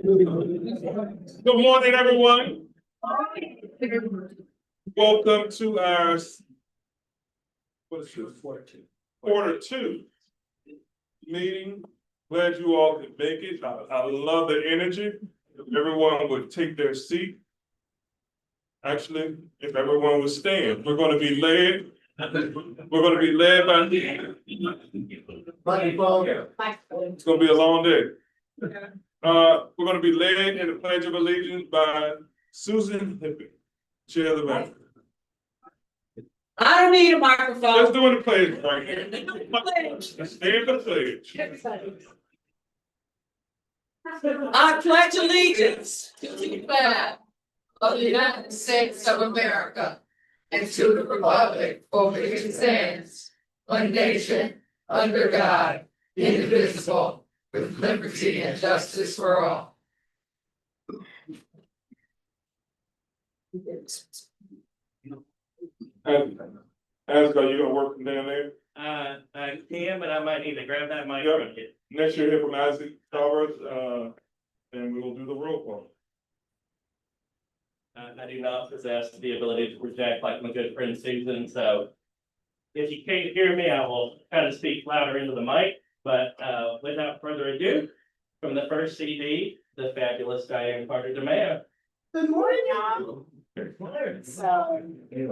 Good morning, everyone. Welcome to our quarter two meeting. Glad you all could make it. I love the energy. If everyone would take their seat. Actually, if everyone would stand, we're going to be led. We're going to be led by. It's going to be a long day. We're going to be led in the Pledge of Allegiance by Susan Hippie, Chair of the Bank. I don't need a microphone. Just doing the pledge right here. Stand for the pledge. I pledge allegiance to the flag of the United States of America and to the republic for which it stands, one nation, under God, indivisible, with liberty and justice for all. Asghar, you gonna work from down there? I can, but I might need to grab that mic. Yep. Next year, hear from Isaac Towers, and we will do the roll call. I do not possess the ability to project like my good friend Susan, so if you can't hear me, I will try to speak louder into the mic, but without further ado, from the first CD, the fabulous Diane Carter DeMeo. Good morning, y'all. So, we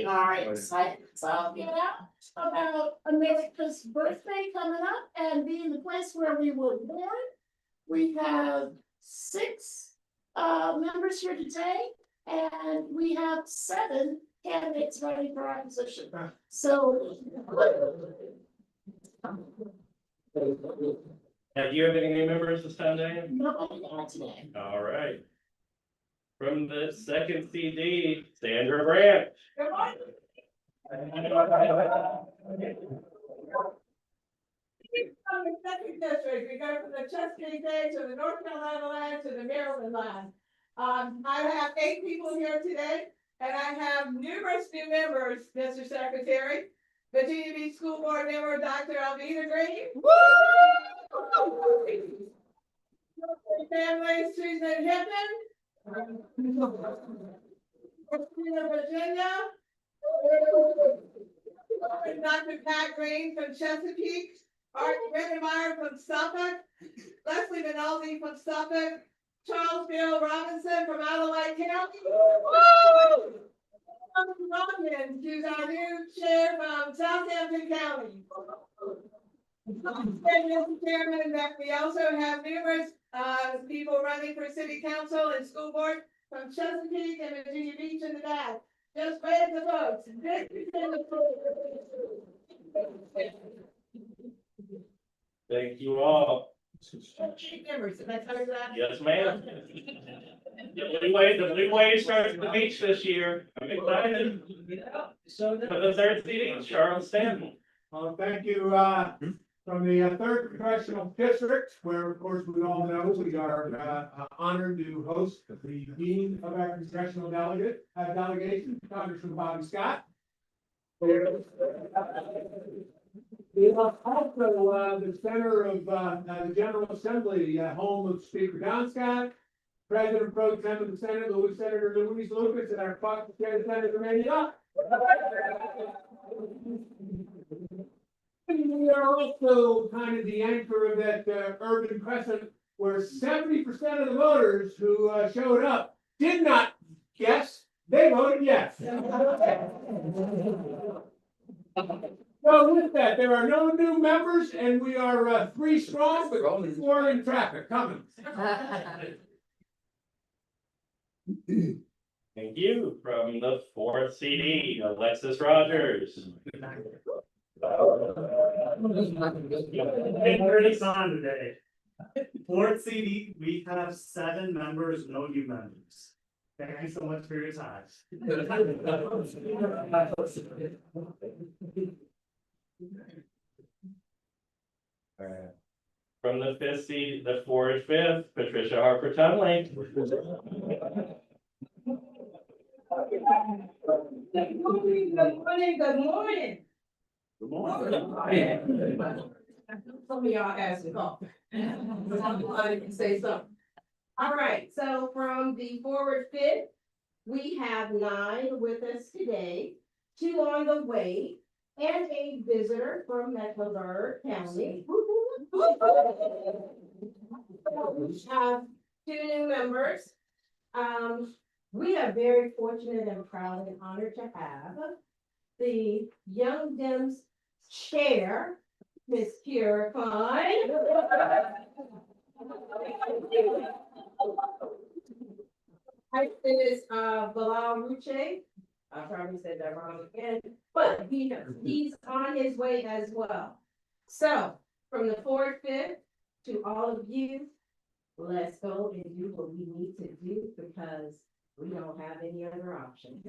are excited to get out about America's birthday coming up and being the place where we were born. We have 6 members here today, and we have 7 candidates running for our position. So. Have you have any new members this time, Diane? Nobody got today. All right. From the second CD, Sandra Branch. Good morning. From the second district, we go from the Chesapeake Bay to the North Carolina line to the Maryland line. I have 8 people here today, and I have numerous new members, Mr. Secretary. Virginia Beach School Board member, Dr. Alvina Green. Family, Susan Hippen. Virginia. Dr. Pat Green from Chesapeake. Art Redemeyer from Suffolk. Leslie Minaldi from Suffolk. Charles Bill Robinson from Alawite County. Robbins, who's our new chair from Southampton County. And Mr. Chairman, that we also have numerous people running for city council and school board from Chesapeake and Virginia Beach in the back. Just raise the votes. Thank you all. Members, did I cover that? Yes, ma'am. The Blue Wave starts at the beach this year. I'm excited. For the third CD, Charles Stanton. Thank you, from the third congressional district, where of course we all know we are honored to host the dean of our congressional delegation, Congressman Bobby Scott. We are also the center of the General Assembly, home of Speaker Don Scott, President Pro Tem of the Senate, Senator Louise Lucas, and our caucus chair, Senator Randy Lott. We are also kind of the anchor of that urban crescent where 70% of the voters who showed up did not guess, they voted yes. So with that, there are no new members and we are 3 strong, but 4 in traffic coming. Thank you. From the fourth CD, Alexis Rogers. It's on today. Fourth CD, we have 7 members, no new members. Thank you so much for your time. From the fifth CD, the 4th, Patricia Harper Tunley. Good morning, good morning, good morning. Good morning. Some of y'all asked to go. I can say something. All right, so from the forward fit, we have 9 with us today, 2 on the way, and a visitor from Mecklenburg County. We have 2 new members. We are very fortunate and proud and honored to have the Young Dems Chair, Ms. Kira Klein. Is Bilal Ruche. I probably said that wrong again, but he's on his way as well. So from the forward fifth to all of you, let's go and do what we need to do because we don't have any other option.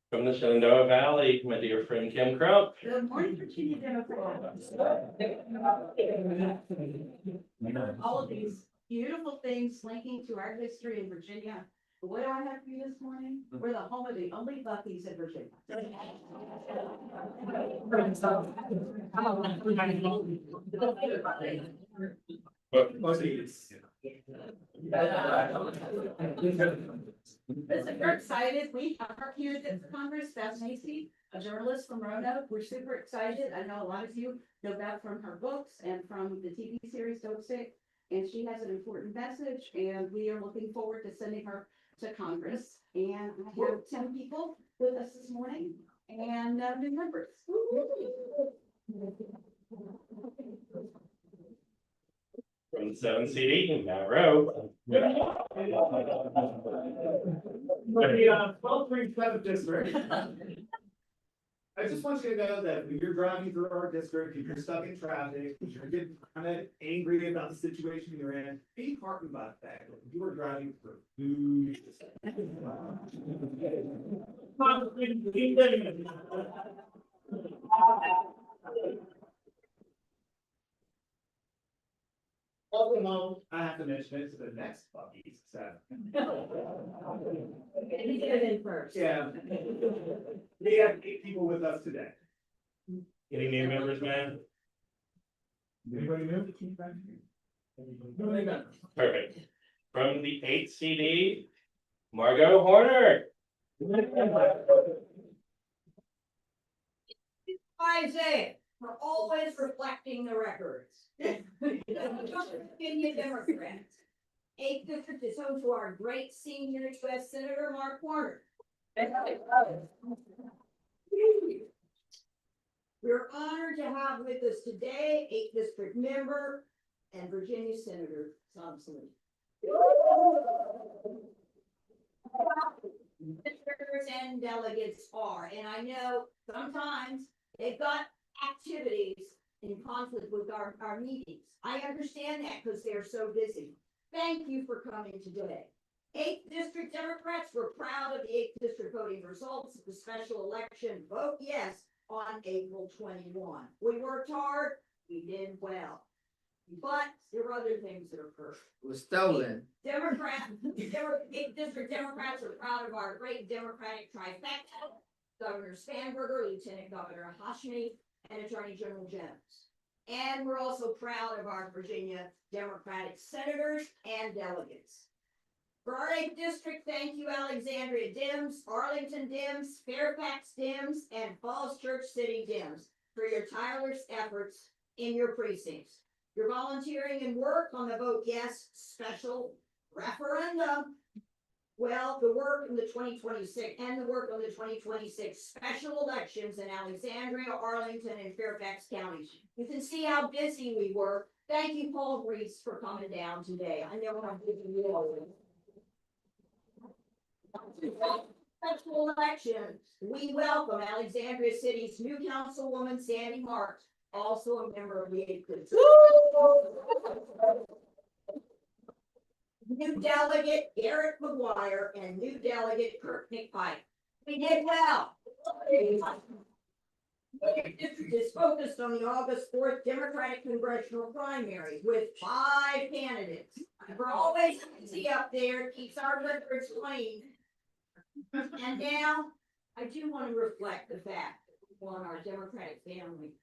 From the Shenandoah Valley, my dear friend Kim Crump. Good morning, Virginia Democrats. All of these beautiful things linking to our history in Virginia. But what do I have for you this morning? We're the home of the only Buc-ee's in Virginia. Listen, we're excited. We are here at the Congress. Beth Macy, a journalist from Roanoke. We're super excited. I know a lot of you know that from her books and from the TV series Dope Sick. And she has an important message, and we are looking forward to sending her to Congress. And I have 10 people with us this morning and new members. From the 7 CD, Matt Rowe. For the 1237 district. I just want you to know that when you're driving through our district, if you're stuck in traffic, if you're getting kind of angry about the situation you're in, be heartened by the fact that you are driving through food. Welcome home. I have to mention it to the next Buc-ee's, so. He did it in first. Yeah. We have 8 people with us today. Any new members, man? Anybody new? Perfect. From the 8 CD, Margot Horner. Isaiah, we're always reflecting the records. Virginia Democrats. 8th district is home to our great senior U.S. Senator Mark Warner. We're honored to have with us today 8th district member and Virginia Senator Thompson. Senators and delegates are, and I know sometimes they've got activities in conflict with our meetings. I understand that because they're so busy. Thank you for coming today. 8th District Democrats were proud of the 8th District voting results of the special election. Vote yes on April 21. We worked hard, we did well. But there were other things that occurred. It was stolen. 8th District Democrats are proud of our great Democratic trifecta. Governor Spanberger, Lieutenant Governor Hashmi, and Attorney General Jones. And we're also proud of our Virginia Democratic senators and delegates. For our 8th district, thank you Alexandria Dems, Arlington Dems, Fairfax Dems, and Falls Church City Dems for your tireless efforts in your precincts. Your volunteering and work on the Vote Yes special referendum. Well, the work in the 2026 and the work on the 2026 special elections in Alexandria, Arlington, and Fairfax counties. You can see how busy we were. Thank you, Paul Reese, for coming down today. I know how busy you are. Special elections, we welcome Alexandria City's new councilwoman, Sandy Marks, also a member of the 8th District. New delegate Eric McGuire and new delegate Kirk McPike. We did well. The district is focused on the August 4th Democratic congressional primary with 5 candidates. We're always busy up there, keeps our records clean. And now I do want to reflect the fact on our Democratic family.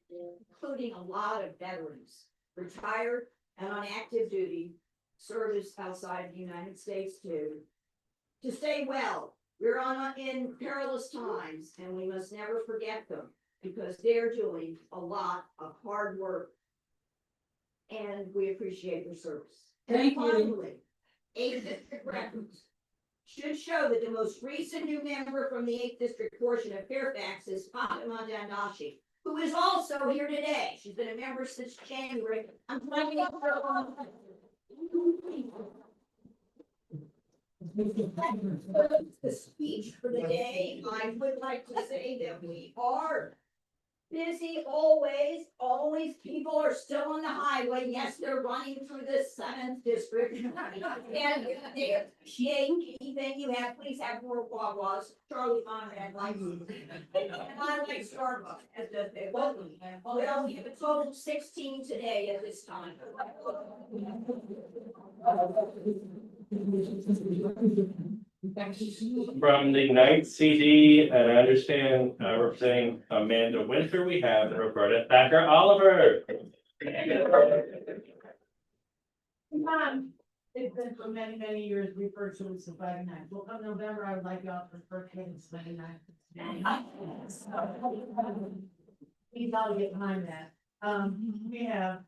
including a lot of veterans, retired and on active duty, service outside the United States too. To stay well, we're in perilous times and we must never forget them because they're doing a lot of hard work. And we appreciate their service. Thank And you. finally, 8th District records should show that the most recent new member from the 8th District portion of Fairfax is Fatima Dandashi, who is also here today. She's been a member since January. I'm thanking her for a long time. The speech for the day, I would like to say that we are busy always, people are still on the highway, yes, they're running through the 7th district. And they appreciate anything you have, please have more Wawas, Charlie Conrad likes. And I like Starbucks, as they welcome. Well, we have a total of 16 today at this time. From the 9th CD, and I understand representing Amanda Winter, we have Roberta Thacker Oliver. It's been for many, many years referred to as the flag night. Well, come November, I would like y'all to refer to it as flag night. Please all get behind that. We have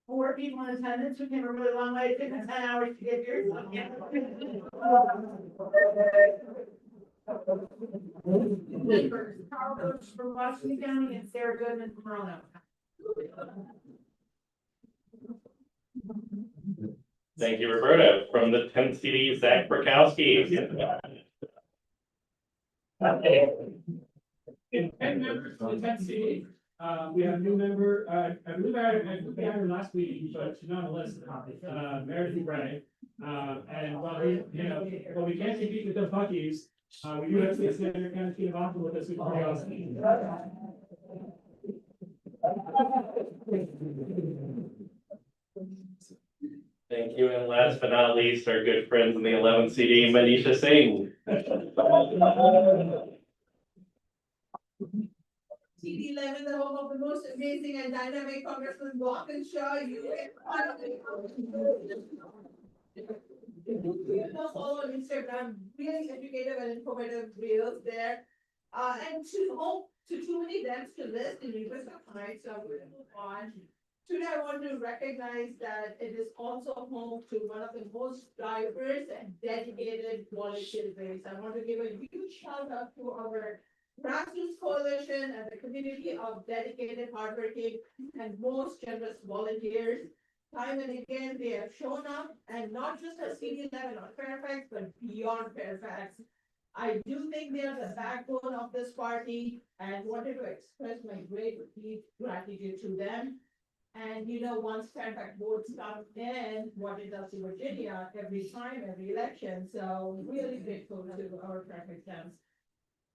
4 people in attendance who came a really long way. It took us 10 hours to get here. So, yeah. Carl Coach from Washington County and Sarah Goodman from Roanoke. Thank you, Roberta. From the 10th CD, Zach Burkowski. And members of the 10th CD, we have a new member, I believe I put down her last week, but she's not on the list. Meredith Bray. And while while we can't compete with the Buckies, we do have to consider kind of team off with us. Pretty awesome. Thank you, and last but not least, our good friends in the 11th CD, Manisha Singh. CD 11, the home of the most amazing and dynamic Congressman Walkinshaw. You know, all on Instagram, really educative and informative reels there. And too many names to list in the interest of time, so I'm going to move on. Today, I want to recognize that it is also home to one of the most diverse and dedicated volunteer base. I want to give a huge shout out to our grassroots coalition and the community of dedicated, hardworking, and most generous volunteers. Time and again, they have shown up, and not just at CD 11 or Fairfax, but beyond Fairfax. I do think they are the backbone of this party, and wanted to express my great deep gratitude to them. And once Fairfax votes come in, what it does to Virginia every time, every election. So really grateful to our Fairfax fans.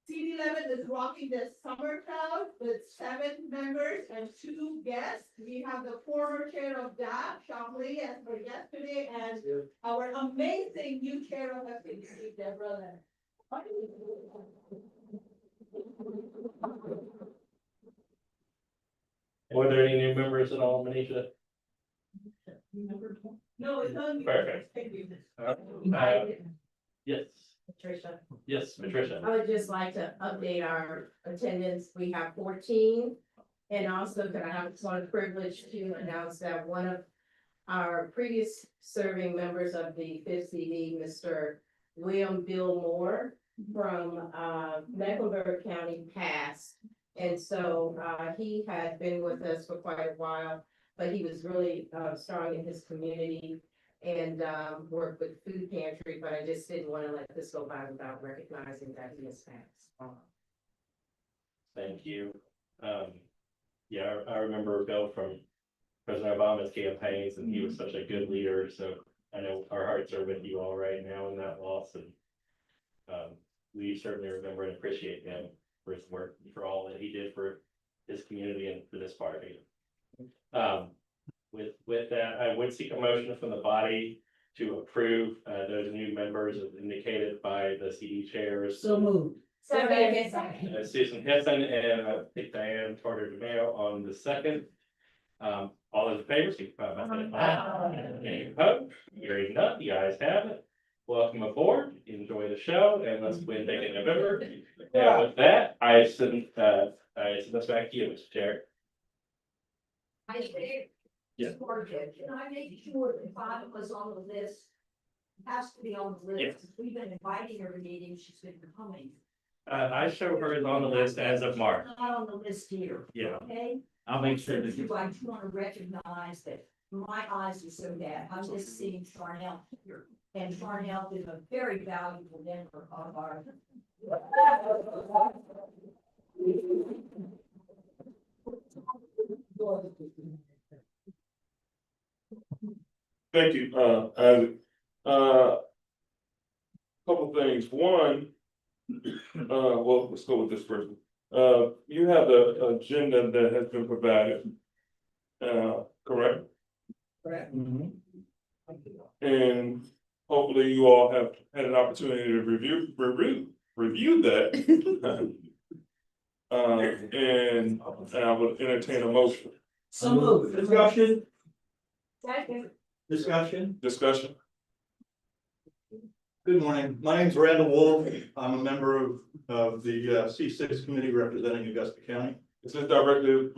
CD 11 is rocking this summer crowd with 7 members and 2 guests. We have the former chair of DAP, Shockley, as our guest today, and our amazing new chair of FCC, Deborah Leonard. Were there any new members at all, Manisha? No, it's only. Perfect. Thank you. Yes, Patricia. yes, Patricia. I would just like to update our attendance. We have 14. And also, can I have one privilege to announce that one of our previous serving members of the 5th CD, Mr. William Bill Moore from Mecklenburg County passed. And so he had been with us for quite a while, but he was really strong in his community and worked with food pantry, but I just didn't want to let this go by without recognizing that he has passed. Thank you. Yeah, I remember Bill from President Obama's campaigns, and he was such a good leader, so I know our hearts are with you all right now in that loss, and we certainly remember and appreciate him for his work, for all that he did for his community and for this party. With that, I would seek a motion from the body to approve those new members as indicated by the CD chairs. So moved. Susan Hessen, and I think Diane Carter DeMayo on the second. All those in favor, signify by saying aye. Any opposed? Hearing none, the ayes have it. Welcome aboard, enjoy the show, and let's win back in November. And with that, I send this back to you, Mr. Chair. Yeah. Can I make sure that Bob was on the list? Has to be on the list. Yes. We've been inviting her to meetings. She's been coming. I show her as on the list as of March. Not on the list here. Yeah. Okay? I'll make sure that I do want to recognize that my eyes are so bad. I'm just seeing Charnel here. And Charnel is a very valuable member of our. Thank you, Isaac. Couple things. One, well, let's go with this first. You have the agenda that has been provided. Correct? Correct. And hopefully you all have had an opportunity to review that. And I would entertain a motion. So moved. Discussion, Second. Discussion? Good morning. My name's Randall Wolf. I'm a member of the C6 committee representing Augusta County. Is this directly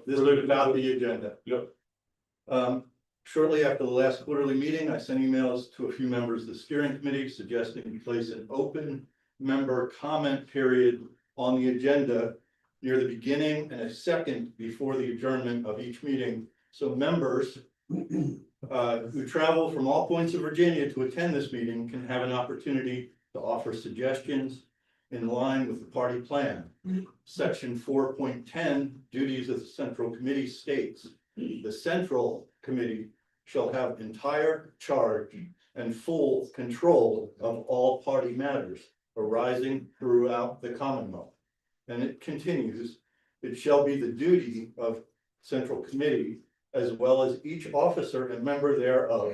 This is about the agenda. Yep. Shortly after the last quarterly meeting, I sent emails to a few members of the steering committee suggesting we place an open member comment period on the agenda near the beginning and a second before the adjournment of each meeting. So members who travel from all points of Virginia to attend this meeting can have an opportunity to offer suggestions in line with the party plan. Section 4.10, duties of the central committee states, the central committee shall have entire charge and full control of all party matters arising throughout the Commonwealth. And it continues, it shall be the duty of central committee as well as each officer and member thereof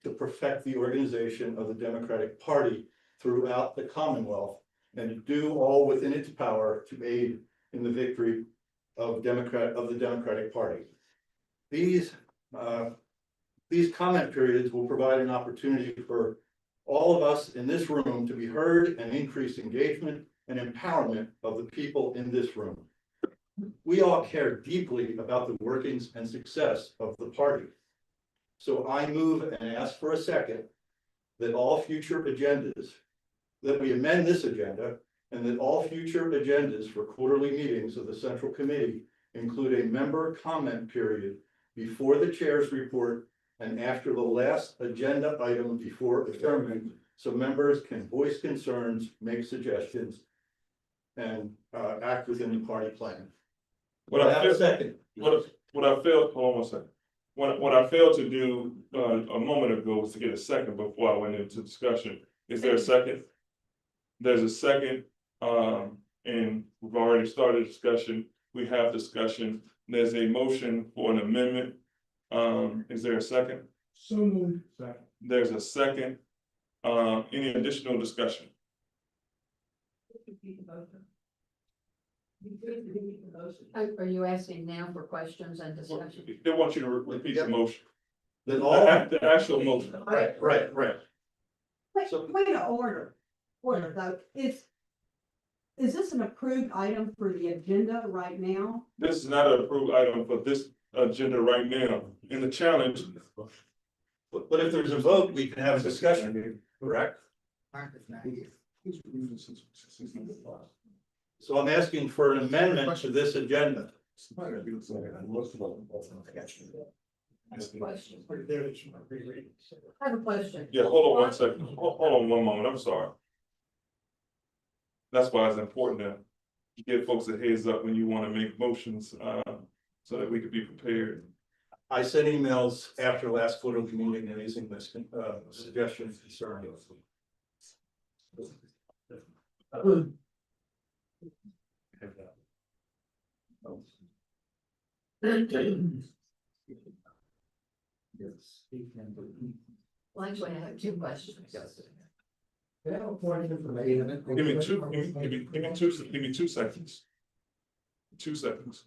to perfect the organization of the Democratic Party throughout the Commonwealth and to do all within its power to aid in the victory of the Democratic Party. These comment periods will provide an opportunity for all of us in this room to be heard and increase engagement and empowerment of the people in this room. We all care deeply about the workings and success of the party. So I move and ask for a second that all future agendas, that we amend this agenda and that all future agendas for quarterly meetings of the Central Committee include a member comment period before the chair's report and after the last agenda item before adjournment, so members can voice concerns, make suggestions, and act within the party plan. What I failed hold on one second. What I failed to do a moment ago was to get a second before I went into discussion. Is there a second? There's a second, and we've already started discussion. We have discussion. There's a motion for an amendment. Is there a second? So moved. Second. There's a second. Any additional discussion? Are you asking now for questions and discussion? They want you to repeat the motion. That all, The actual motion. right. Wait, So- wait, order though, is this an approved item for the agenda right now? This is not an approved item for this agenda right now. In the challenge, But if there's a vote, we can have a discussion, correct? So I'm asking for an amendment to this agenda. I have a question. yeah, hold on one second. Hold on one moment. I'm sorry. That's why it's important to give folks a heads up when you want to make motions, so that we could be prepared. I sent emails after last quarterly meeting raising this suggestion concern. Well, actually, I have two questions. Give me 2 seconds. 2 seconds.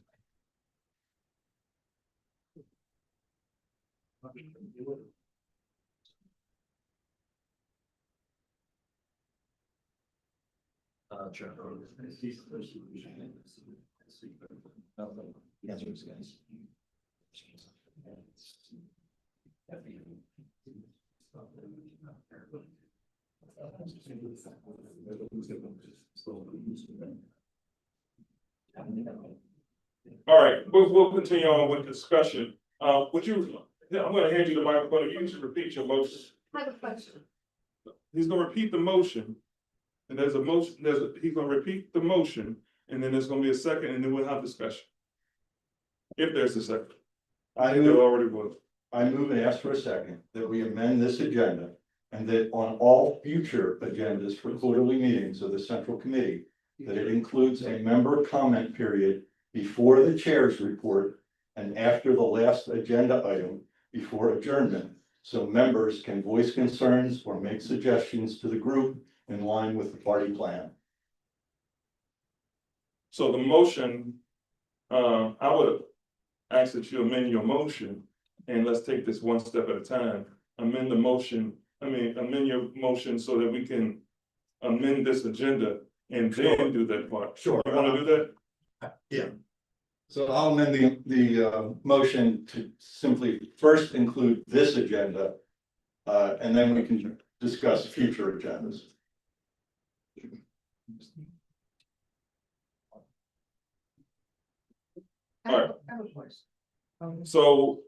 All right, we'll continue on with discussion. Would you, I'm gonna hand you the microphone, you should repeat your motion. I have a question. He's gonna repeat the motion. And there's a motion, he's gonna repeat the motion, and then there's gonna be a second, and then we'll have discussion. If there's a second. I There move, already was. I move and ask for a second that we amend this agenda. And that on all future agendas for quarterly meetings of the central committee, that it includes a member comment period before the chair's report and after the last agenda item before adjournment. So members can voice concerns or make suggestions to the group in line with the party plan. So the motion, I would ask that you amend your motion, and let's take this one step at a time. Amend your motion so that we can amend this agenda and then do that part. Sure. You wanna do that? Yeah. So I'll amend the motion to simply first include this agenda. And then we can discuss future agendas. So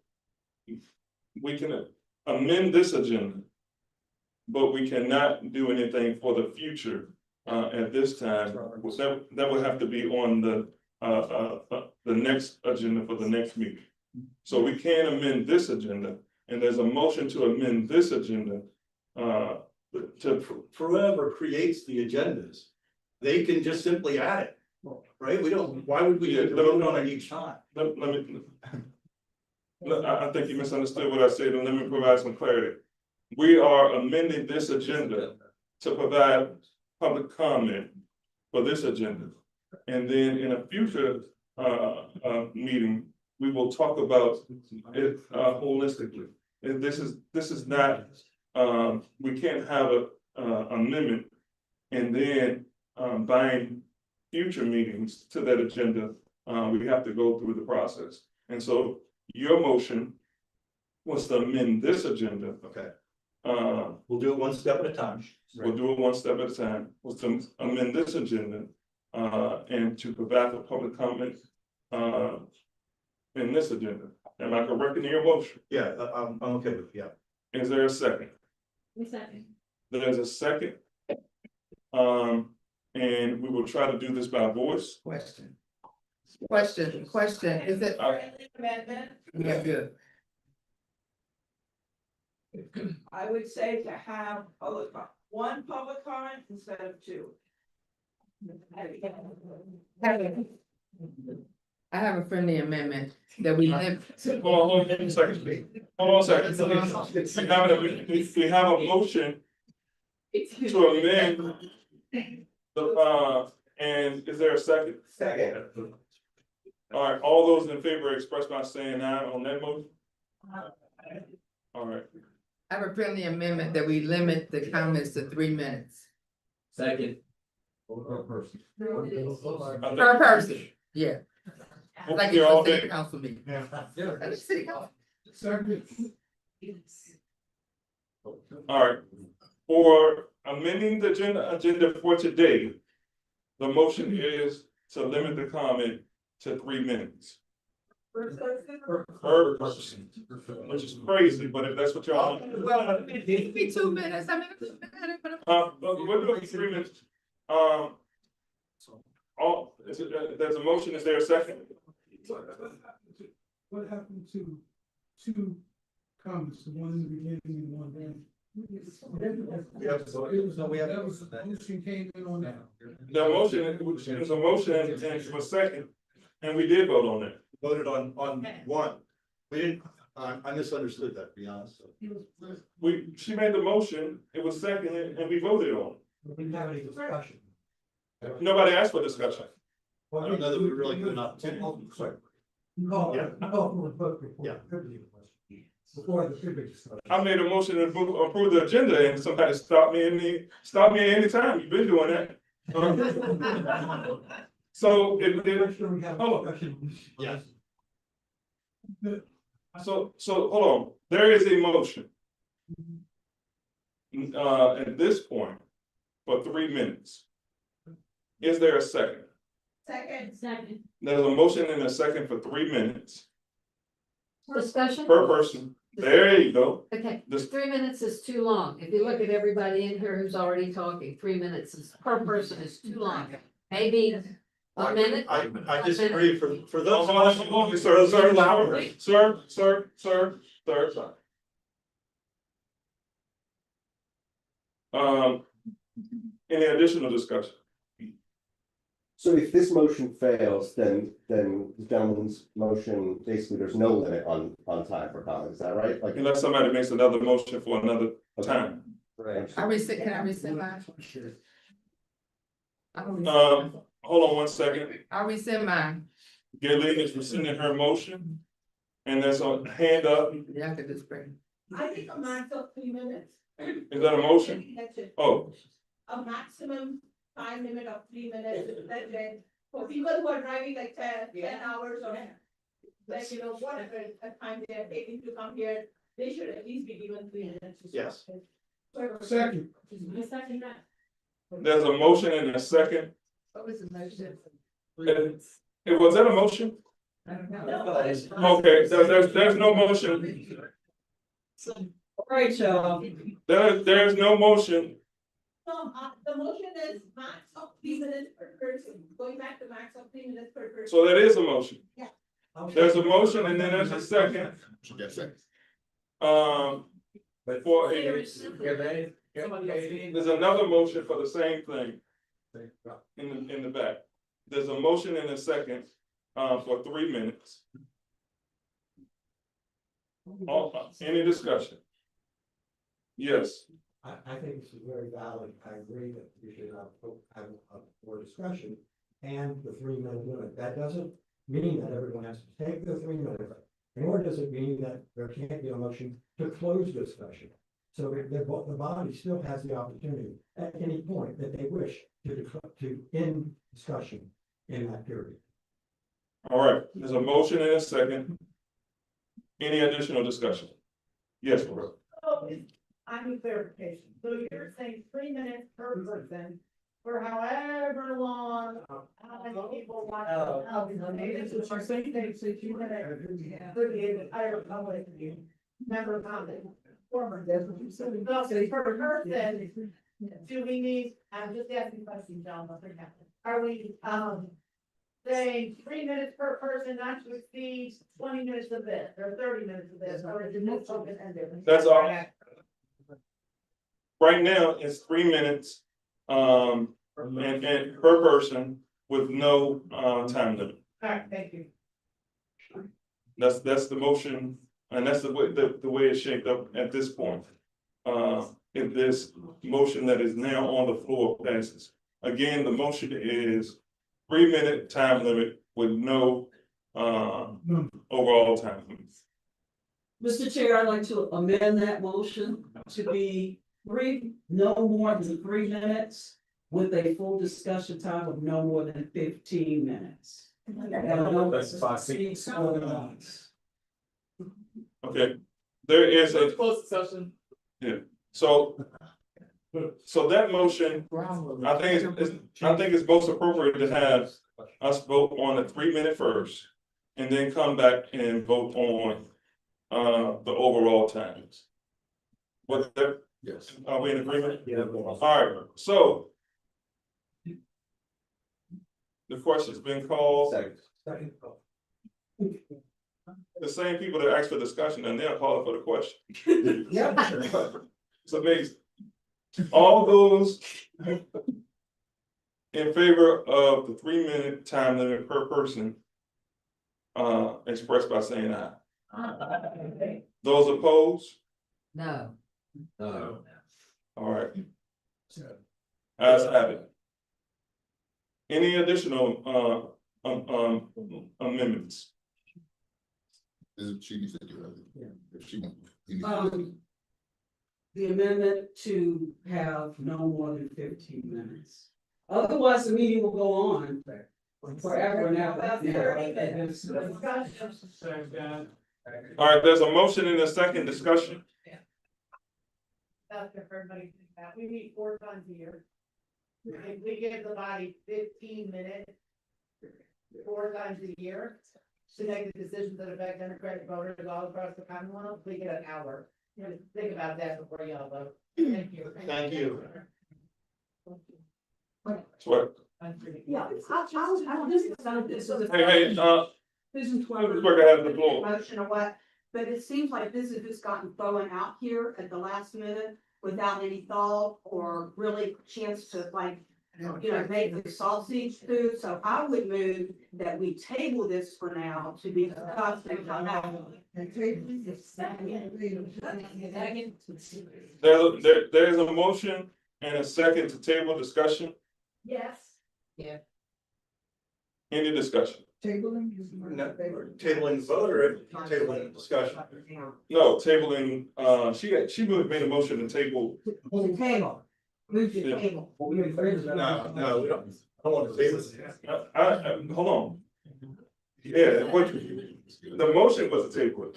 we can amend this agenda, but we cannot do anything for the future at this time. That would have to be on the next agenda for the next meeting. So we can amend this agenda, and there's a motion to amend this agenda to Forever creates the agendas. They can just simply add it, right? We don't, why would we vote on it each time? let me. I think you misunderstood what I said, and let me provide some clarity. We are amending this agenda to provide public comment for this agenda. And then in a future meeting, we will talk about it holistically. And this is not, we can't have a amendment and then bind future meetings to that agenda. We have to go through the process. And so your motion was to amend this agenda. Okay. We'll do it one step at a time. We'll do it one step at a time, was to amend this agenda, and to provide for public comment, in this agenda. Am I correct in your motion? Yeah, I'm okay with, yeah. Is there a second? There's a second. And we will try to do this by voice. Question, is it? Amendment, Yeah, good. I would say to have one public comment instead of two. I have a friendly amendment that we live. Hold on a second. Hold on a second. We have a motion to amend the, and is there a second? Second. All right, all those in favor express by saying aye on that motion? All right, I have a friendly amendment that we limit the comments to 3 minutes. Second. Per person, yeah. Like You're all it's a city day. council meeting. Yeah. Like it's city council. All right. For amending the agenda for today, the motion is to limit the comment to 3 minutes. Per person, which is crazy, but if that's what y'all. Well, it could be 2 minutes, I mean. We're doing 3 minutes. There's a motion, is there a second? What happened to two comments, the one in the beginning and one then? Motion came in on that. The motion, it was a motion and it was second, and we did vote on it. Voted on one. We didn't, I misunderstood that, to be honest. She made the motion, it was seconded, and we voted on it. We didn't have any discussion. Nobody asked for discussion. I don't know that we really give an opportunity. No, Yeah. no, Yeah. before the previous discussion. I made a motion to approve the agenda and somebody stopped me any time. You've been doing that. So hold on. Yes. So hold on, there is a motion. At this point, for 3 minutes. Is there a second? Second. There's a motion and a second for 3 minutes Discussion? per person. There you go. Okay, This- 3 minutes is too long. If you look at everybody in here who's already talking, 3 minutes is per person is too long. Maybe a minute. I disagree for those. Sir. Any additional discussion? So if this motion fails, then the gentleman's motion, basically, there's no limit on time for comment, is that right? Like, Unless somebody makes another motion for another time. right. Can I rescind mine? Hold on 1 second. I'll rescind mine. Galen is rescinding her motion. And there's a hand up. Yeah, I could just bring. I think a max of 3 minutes. Is that a motion? That's it. Oh, A maximum time limit of 3 minutes, that's it. For people who are driving like 10 hours or like, whatever time they are taking to come here, they should at least be given 3 minutes. to Yes. stop. Second. I second that. there's a motion and a second. What was the motion? Was that a motion? I don't know. Okay, there's no motion. Right, y'all. There's no motion. No, the motion is max of 3 minutes per person, going back to max of 3 minutes per person. So that is a motion. Yeah. There's a motion and then there's a second. For there's another motion for the same thing in the back. There's a motion and a second, for 3 minutes. Any discussion? Yes, I think this is very valid. I agree that we should have more discussion and the 3 minute limit. That doesn't mean that everyone has to take the 3 minutes. Nor does it mean that there can't be a motion to close discussion. So the body still has the opportunity at any point that they wish to end discussion in that period. all right, there's a motion and a second. Any additional discussion? Yes, bro. So, I need clarification. So you're saying 3 minutes per person for however long, how many people want to. Maybe this is your same thing, so you want to, could be an entire public member comment. Former, that's what you said. No, so per person, do we need, I'm just asking questions, John, nothing happened. Are we, saying 3 minutes per person, not to exceed 20 minutes of this, or 30 minutes of this, or is it just open ended? That's all. Right now, it's 3 minutes, and per person with no, time limit. All right, thank you. That's the motion, and that's the way it's shaped up at this point. If this motion that is now on the floor passes, again, the motion is 3 minute time limit with no, overall time limit. Mr. Chair, I'd like to amend that motion to be no more than 3 minutes with a full discussion time of no more than 15 minutes. That's 5 feet. Okay, there is a. Closed session. Yeah, so that motion, I think it's most appropriate to have us vote on the 3 minute first. And then come back and vote on, the overall times. What that? Yes. Are we in agreement? Yeah. All right, so. The question's been called. Second. The same people that asked for discussion and they'll call for the question. Yeah. It's amazing. All those in favor of the 3 minute time limit per person, expressed by saying aye. Those opposed? No. All right. As have it. Any additional, amendments? She needs to do it. If she wants. The amendment to have no more than 15 minutes. Otherwise, the meeting will go on forever and ever. All right, there's a motion in a second discussion. That's for everybody to think about. We meet 4 times a year. We give the body 15 minutes 4 times a year to make the decisions that affect Democratic voters all across the Commonwealth. We get an hour. Just think about that before y'all vote. Thank you. Thank you. What? Yeah, I this is Hey, this is why Ms. Booker has the floor. Motion or what, but it seems like this has just gotten thrown out here at the last minute without any thought or really chance to make the sausage food. So I would move that we table this for now to be discussed and come out. There's a motion and a second to table discussion. Yes. Any discussion? Tabling vote or tabling discussion? No, tabling, she made a motion to table. Table. Move to Yeah. table. No, we don't. I don't want to table it. Hold on. Yeah, the motion was to table.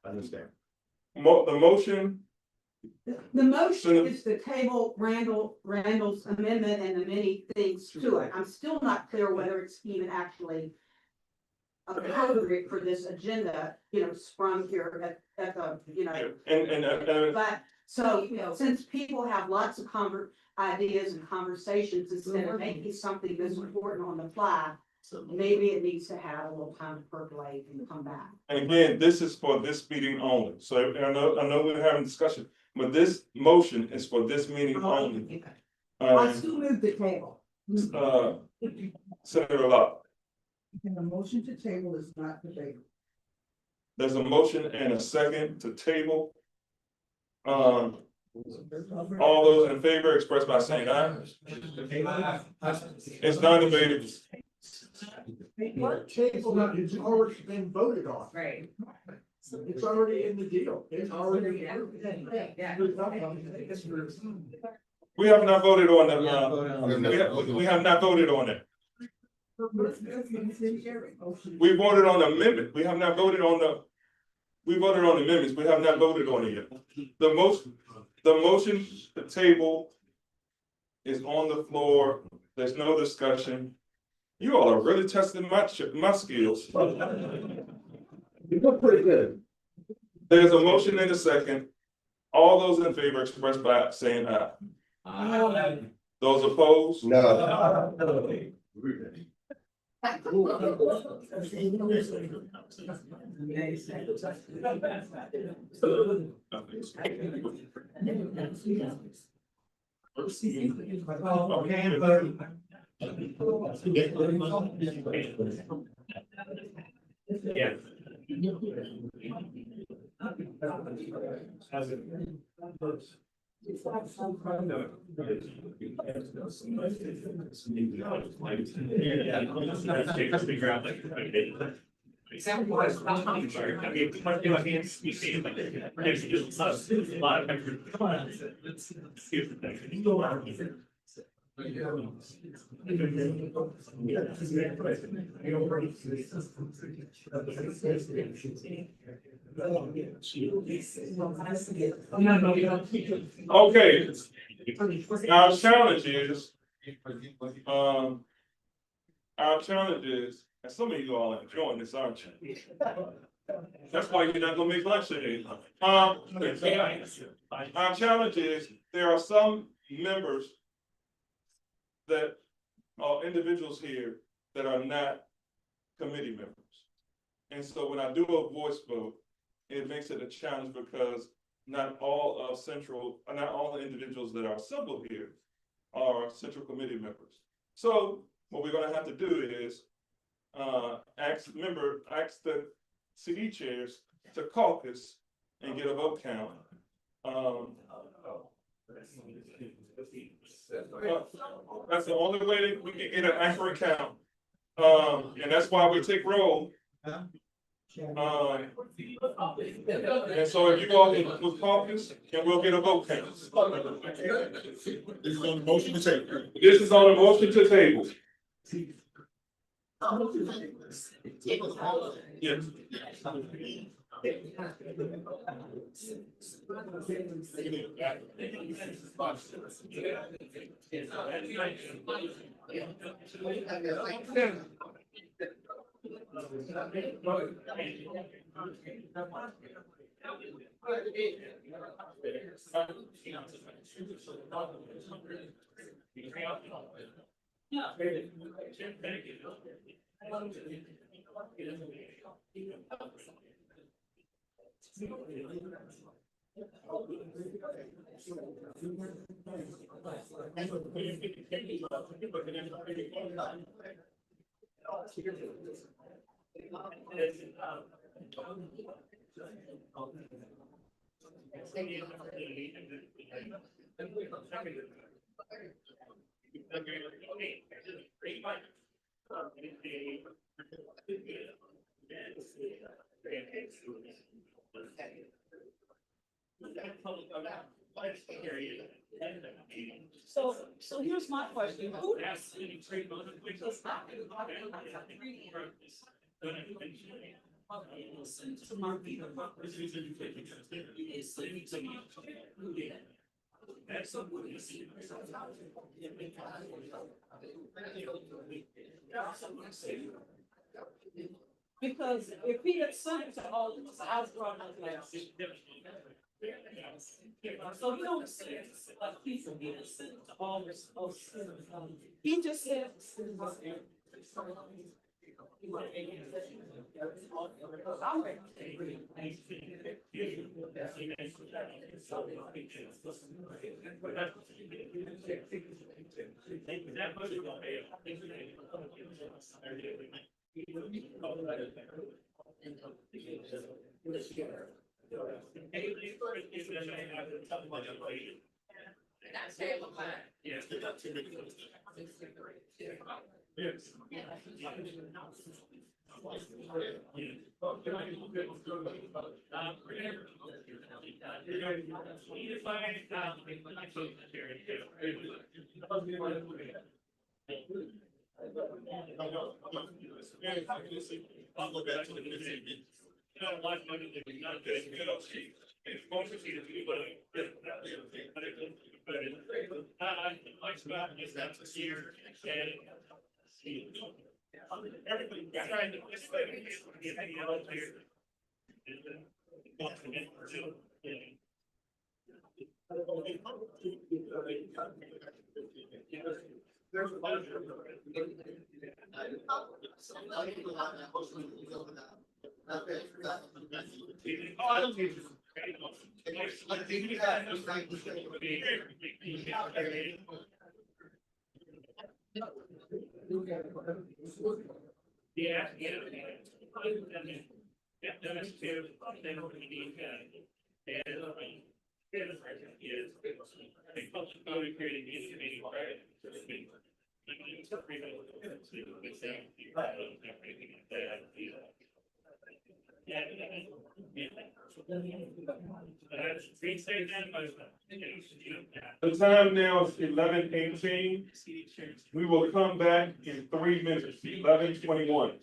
I understand. The motion, The motion is to table Randall's amendment and the many things to it. I'm still not clear whether it's even actually appropriate for this agenda, sprung here at the, and but so, since people have lots of ideas and conversations, instead of making something this important on the fly, maybe it needs to have a little time to percolate and come back. and again, this is for this meeting only. So I know we're having discussion, but this motion is for this meeting only. I still move the table. Senator Locke, And the motion to table is not debatable. there's a motion and a second to table. All those in favor express by saying aye. It's not debatable. It's already been voted on. Right. It's already in the deal. It's already. We have not voted on the, we have not voted on it. We voted on the amendment. We have not voted on we voted on the amendments. We have not voted on it yet. The motion to table is on the floor. There's no discussion. You all are really testing my skills. You look pretty good. There's a motion and a second. All those in favor express by saying aye. Those opposed? No. Yeah. Okay. Our challenge is, and some of you all are enjoying this, aren't you? That's why you're not gonna make lunch today. Our challenge is, there are some members that are individuals here that are not committee members. And so when I do a voice vote, it makes it a challenge because not all the individuals that are assembled here are central committee members. So what we're gonna have to do is ask the CD chairs to caucus and get a vote count. That's the only way that we can get an accurate count. And that's why we take roll. And so if you all will caucus, and we'll get a vote count. This is on the motion to table. This is on a motion to table. Yes. So here's my question. Who because if he had sent it to all of us, I was brought up last. So he don't say it's like he's being sent to all of us. He just said. I'll go back to the meeting. The time now is 11:18. We will come back in 3 minutes, 11:21.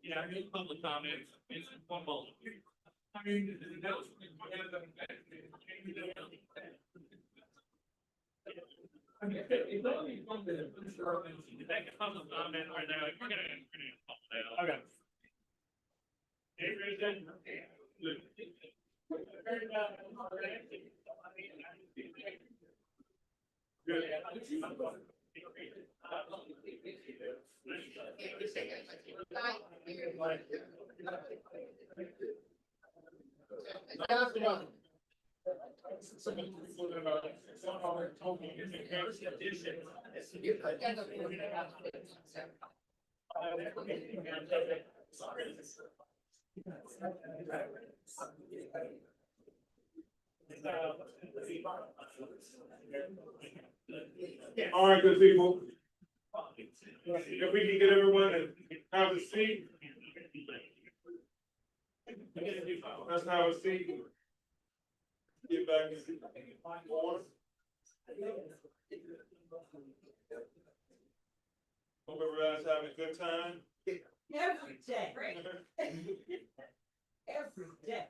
Yeah, I get public comments. It's one moment. I mean, that was. It's only one minute. Make a public comment right now. We're gonna. Okay. Hey, Richard. All right, good people. If we can get everyone to have a seat. Let's have a seat. Get back in order. Hope everybody's having a good time. Every day. Every day.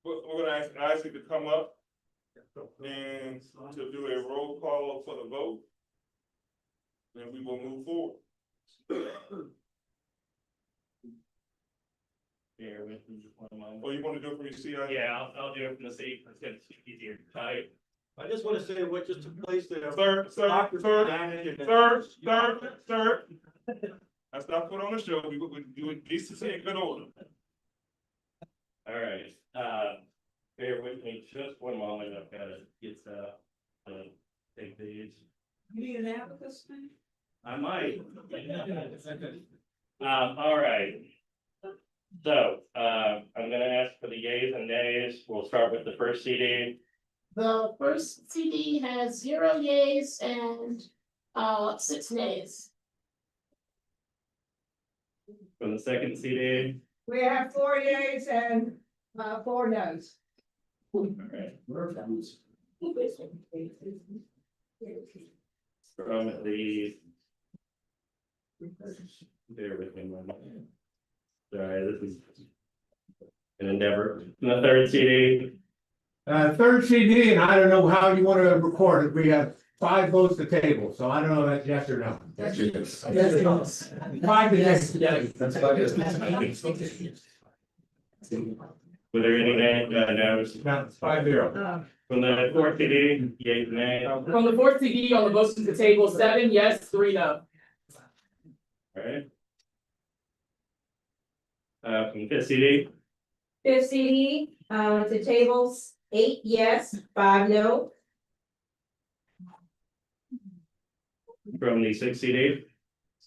We're gonna ask Isaac to come up and to do a roll call for the vote. Then we will move forward. Bear with me just one moment. Or you wanna do it from your seat? Isaac? Yeah, I'll do it from the seat. It's gonna be easier. Type. I just want to say what just took place there. Sir. That's not put on the show. We do it decency and good order. All right, bear with me just one moment. I've got to get take these. You need an abacus, man? I might. All right. So, I'm gonna ask for the yays and nays. We'll start with the first CD. The first CD has 0 yeas and 6 nays. From the second CD. We have 4 yeas and 4 noes. All right. From the. Bear with me one moment. Sorry, this is an endeavor. From the third CD. Third CD, and I don't know how you want to record it. We have 5 votes to table, so I don't know if that's yes or no. That's yes. 5 to yes. That's Were there any no's? No, it's 5-0. From the fourth CD, yay, nay. From the fourth CD on the motion to table, 7 yes, 3 no. All right. From the fifth CD. Fifth CD, to tables, 8 yes, 5 no. From the sixth CD.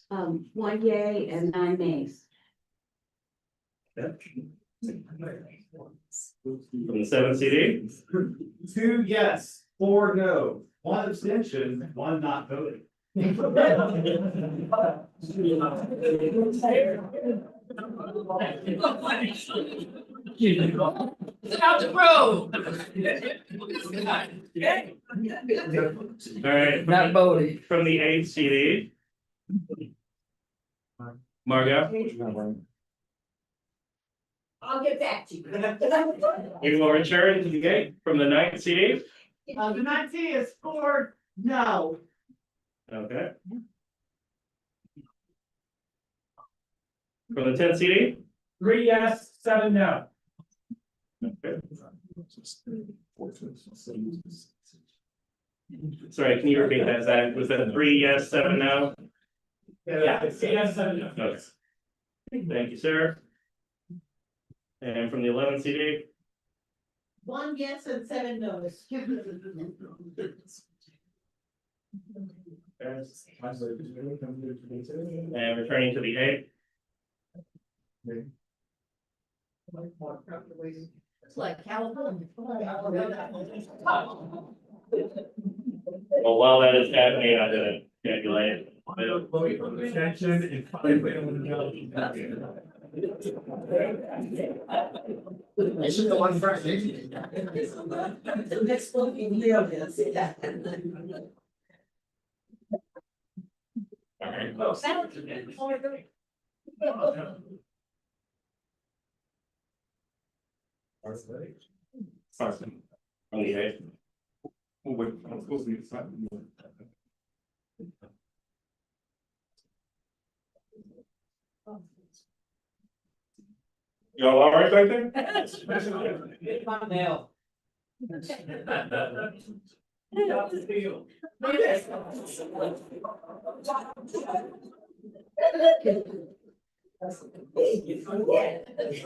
1 yay and 9 nays. From the seventh CD. 2 yes, 4 no, 1 abstention, 1 not voting. Out the road. All right. Not voting. From the eighth CD. Margot. I'll get back to you. We will return to the gate from the ninth CD. The 19 is 4 no. Okay. From the 10 CD? 3 yes, 7 no. Okay. Sorry, can you repeat that, Zach? Was that 3 yes, 7 no? Yeah, 3 yes, 7 no. Okay. Thank you, sir. And from the 11 CD? 1 yes and 7 no's. And returning to the 8? It's like California. Well, while that is happening, I'm gonna calculate. Extension and This is the one first. The next one, Leo, yes, yeah. On the 8? Oh, wait, I'm supposed to be excited. Y'all all right back there? Now.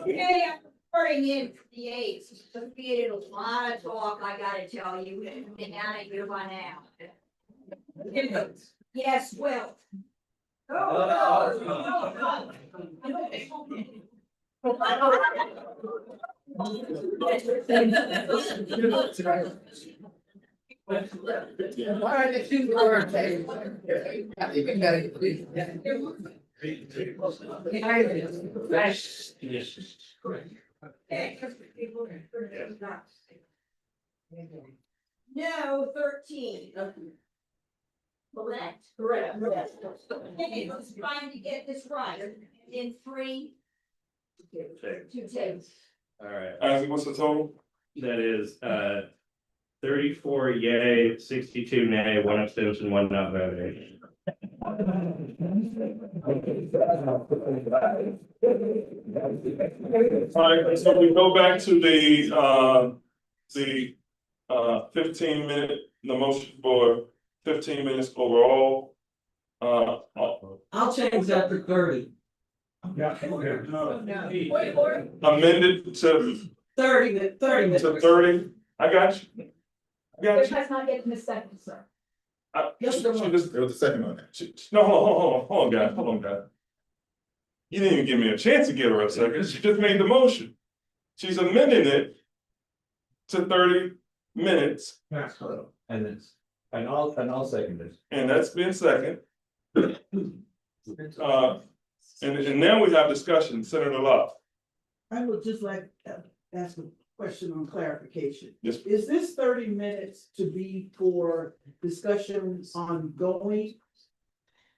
Hey, I'm reporting in for the eighth, just created a lot of talk, I gotta tell you, and now I hear by now. Yes, well. No, 13. Correct. Okay, let's trying to get this right in 3. 2 takes. All right, Isaac, what's the total? that is 34 yay, 62 nay, 1 abstention, 1 not voting. All right, so we go back to the 15-minute, the motion for 15 minutes overall. I'll change that to 30. Amended to 30 minutes. to 30. I got you. I got you. not getting the second, sir. She just, There was a second on that. no, hold on, guys. You didn't even give me a chance to give her a second. She just made the motion. She's amending it to 30 minutes, That's correct. And I'll second this. and that's been second. And now we have discussion, Senator Love. I would just like to ask a question on clarification. Yes. Is this 30 minutes to be for discussions ongoing?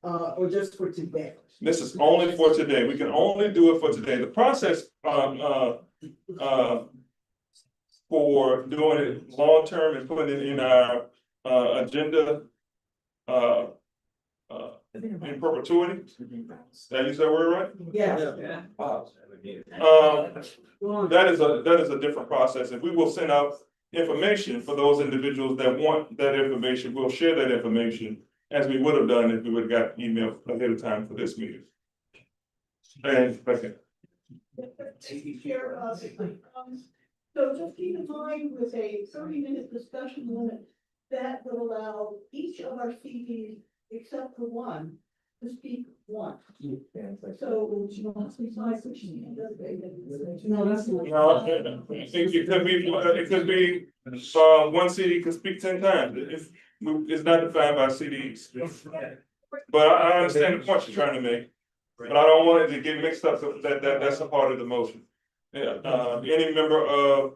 Or just for today? This is only for today. We can only do it for today. The process, for doing it long-term and putting it in our, agenda, in perpetuity. Did I use that word right? Yeah. That is a different process, and we will send out information for those individuals that want that information. We'll share that information as we would have done if we would have got email ahead of time for this meeting. And second, So just keep in mind with a 30-minute discussion limit, that would allow each of our CPs, except for one, to speak once. So. No, that's not. no, I think it could be, one CD could speak 10 times. It's not defined by CDs. But I understand the point you're trying to make, but I don't want it to get mixed up, so that's a part of the motion. Yeah, any member of,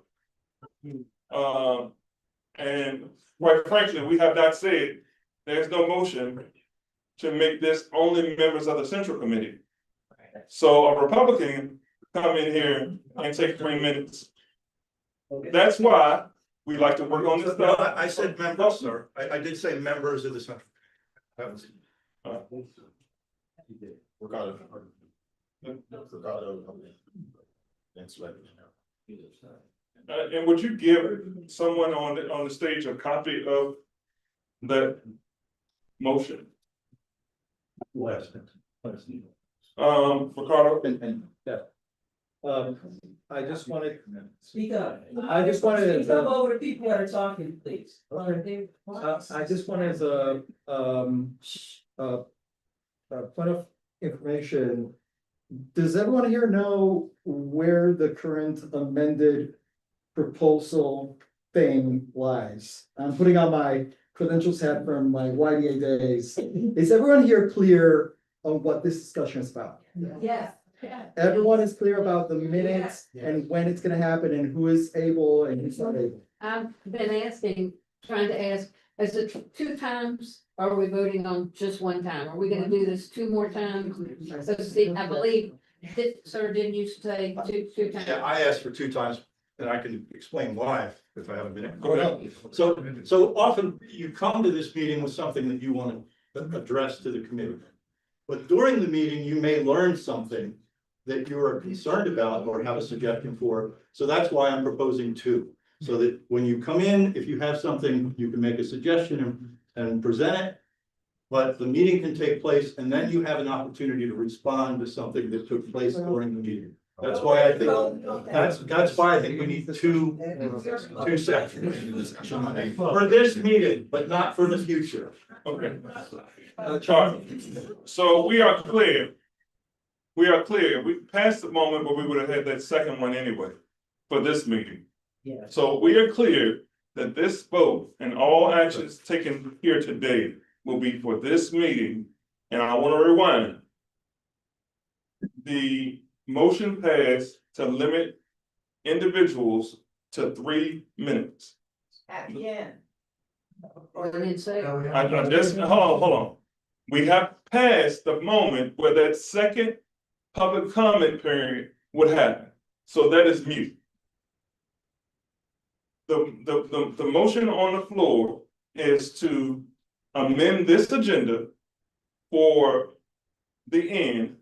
and quite frankly, we have not said, there's no motion to make this only members of the Central Committee. So a Republican come in here and take 3 minutes. That's why we like to work on this No, stuff. I said members, sir. I did say members of the Central. That was. Regardless. And would you give someone on the stage a copy of that motion? Ricardo? I just wanted, Speak up. I just wanted Speak up to, over the people that are talking, please. I just wanted to, point of information. Does everyone here know where the current amended proposal thing lies? I'm putting on my credentials hat from my YDA days. Is everyone here clear on what this discussion is about? Yes. Everyone is clear about the minutes and when it's gonna happen and who is able and who's not able. I've been trying to ask, is it 2 times? Or are we voting on just 1 time? Are we gonna do this 2 more times? So see, I believe, sir, didn't you say two times? Yeah, I asked for 2 times, and I can explain why, if I haven't been. So often you come to this meeting with something that you want to address to the committee. But during the meeting, you may learn something that you are concerned about or have a suggestion for. So that's why I'm proposing 2. So that when you come in, if you have something, you can make a suggestion and present it. But the meeting can take place and then you have an opportunity to respond to something that took place during the meeting. That's why I think, that's why I think we need two sections. For this meeting, but not for the future. Okay. Charlie, so we are clear. We are clear. We passed the moment where we would have had that second one anyway for this meeting. Yeah. So we are clear that this vote and all actions taken here today will be for this meeting. And I want to rewind. The motion passed to limit individuals to 3 minutes. At the end. Or they didn't say. I just, hold on. We have passed the moment where that second public comment period would happen. So that is mute. The motion on the floor is to amend this agenda for the end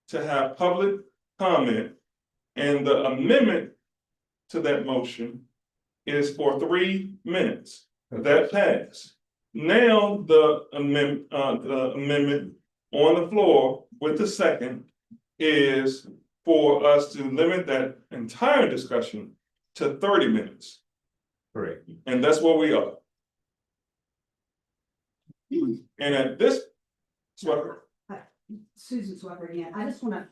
to have public comment. And the amendment to that motion is for 3 minutes. That passed. Now the amendment on the floor with the second is for us to limit that entire discussion to 30 minutes. Correct. And that's where we are. And at this, Susan Swecker again, I just wanna,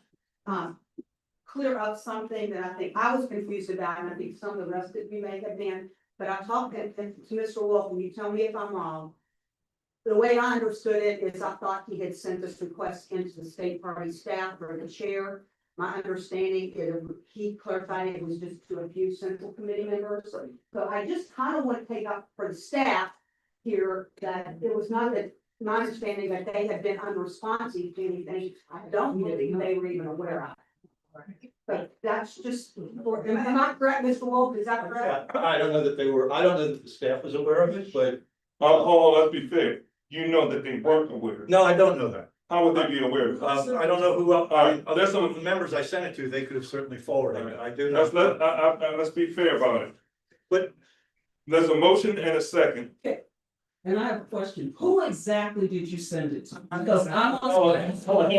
clear up something that I think I was confused about, and I think some of the rest of you may have been, but I talked to Mr. Wolf, and you tell me if I'm wrong. The way I understood it is I thought he had sent this request into the state party staff or the chair. My understanding is he clarified it was just to a few central committee members. So I just kind of want to take up for the staff here that it was not that my understanding that they had been unresponsive to anything. I don't believe they were even aware of it. But that's just, am I correct, Mr. Wolf? Is that correct? I don't know that they were, I don't know that the staff was aware of it, but. let's be fair. You know that they weren't aware. No, I don't know that. How would they be aware of it? I don't know who, there's some of the members I sent it to, they could have certainly forwarded it. I do know. Let's be fair about it. But there's a motion and a second. And I have a question. Who exactly did you send it to? Because I'm on. Hold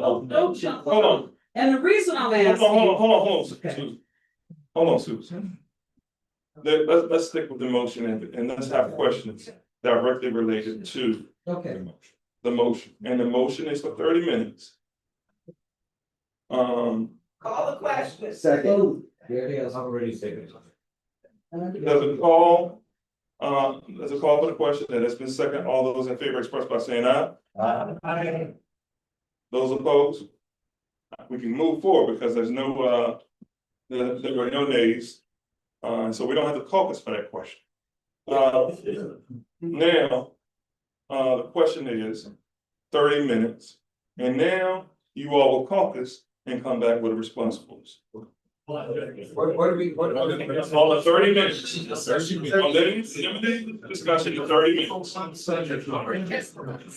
on. Don't jump. Hold on. And the reason I'm asking. Hold on, Susan. Let's stick with the motion and let's have questions directly related to the motion. And the motion is for 30 minutes. Call the question. Second. There it is. already said. There's a call for the question that has been second. All those in favor express by saying aye. Aye. Those opposed? We can move forward because there's no, there were no nays. So we don't have to caucus for that question. Now, the question is 30 minutes. And now you all will caucus and come back with a response. All in 30 minutes. Limited discussion in 30 minutes.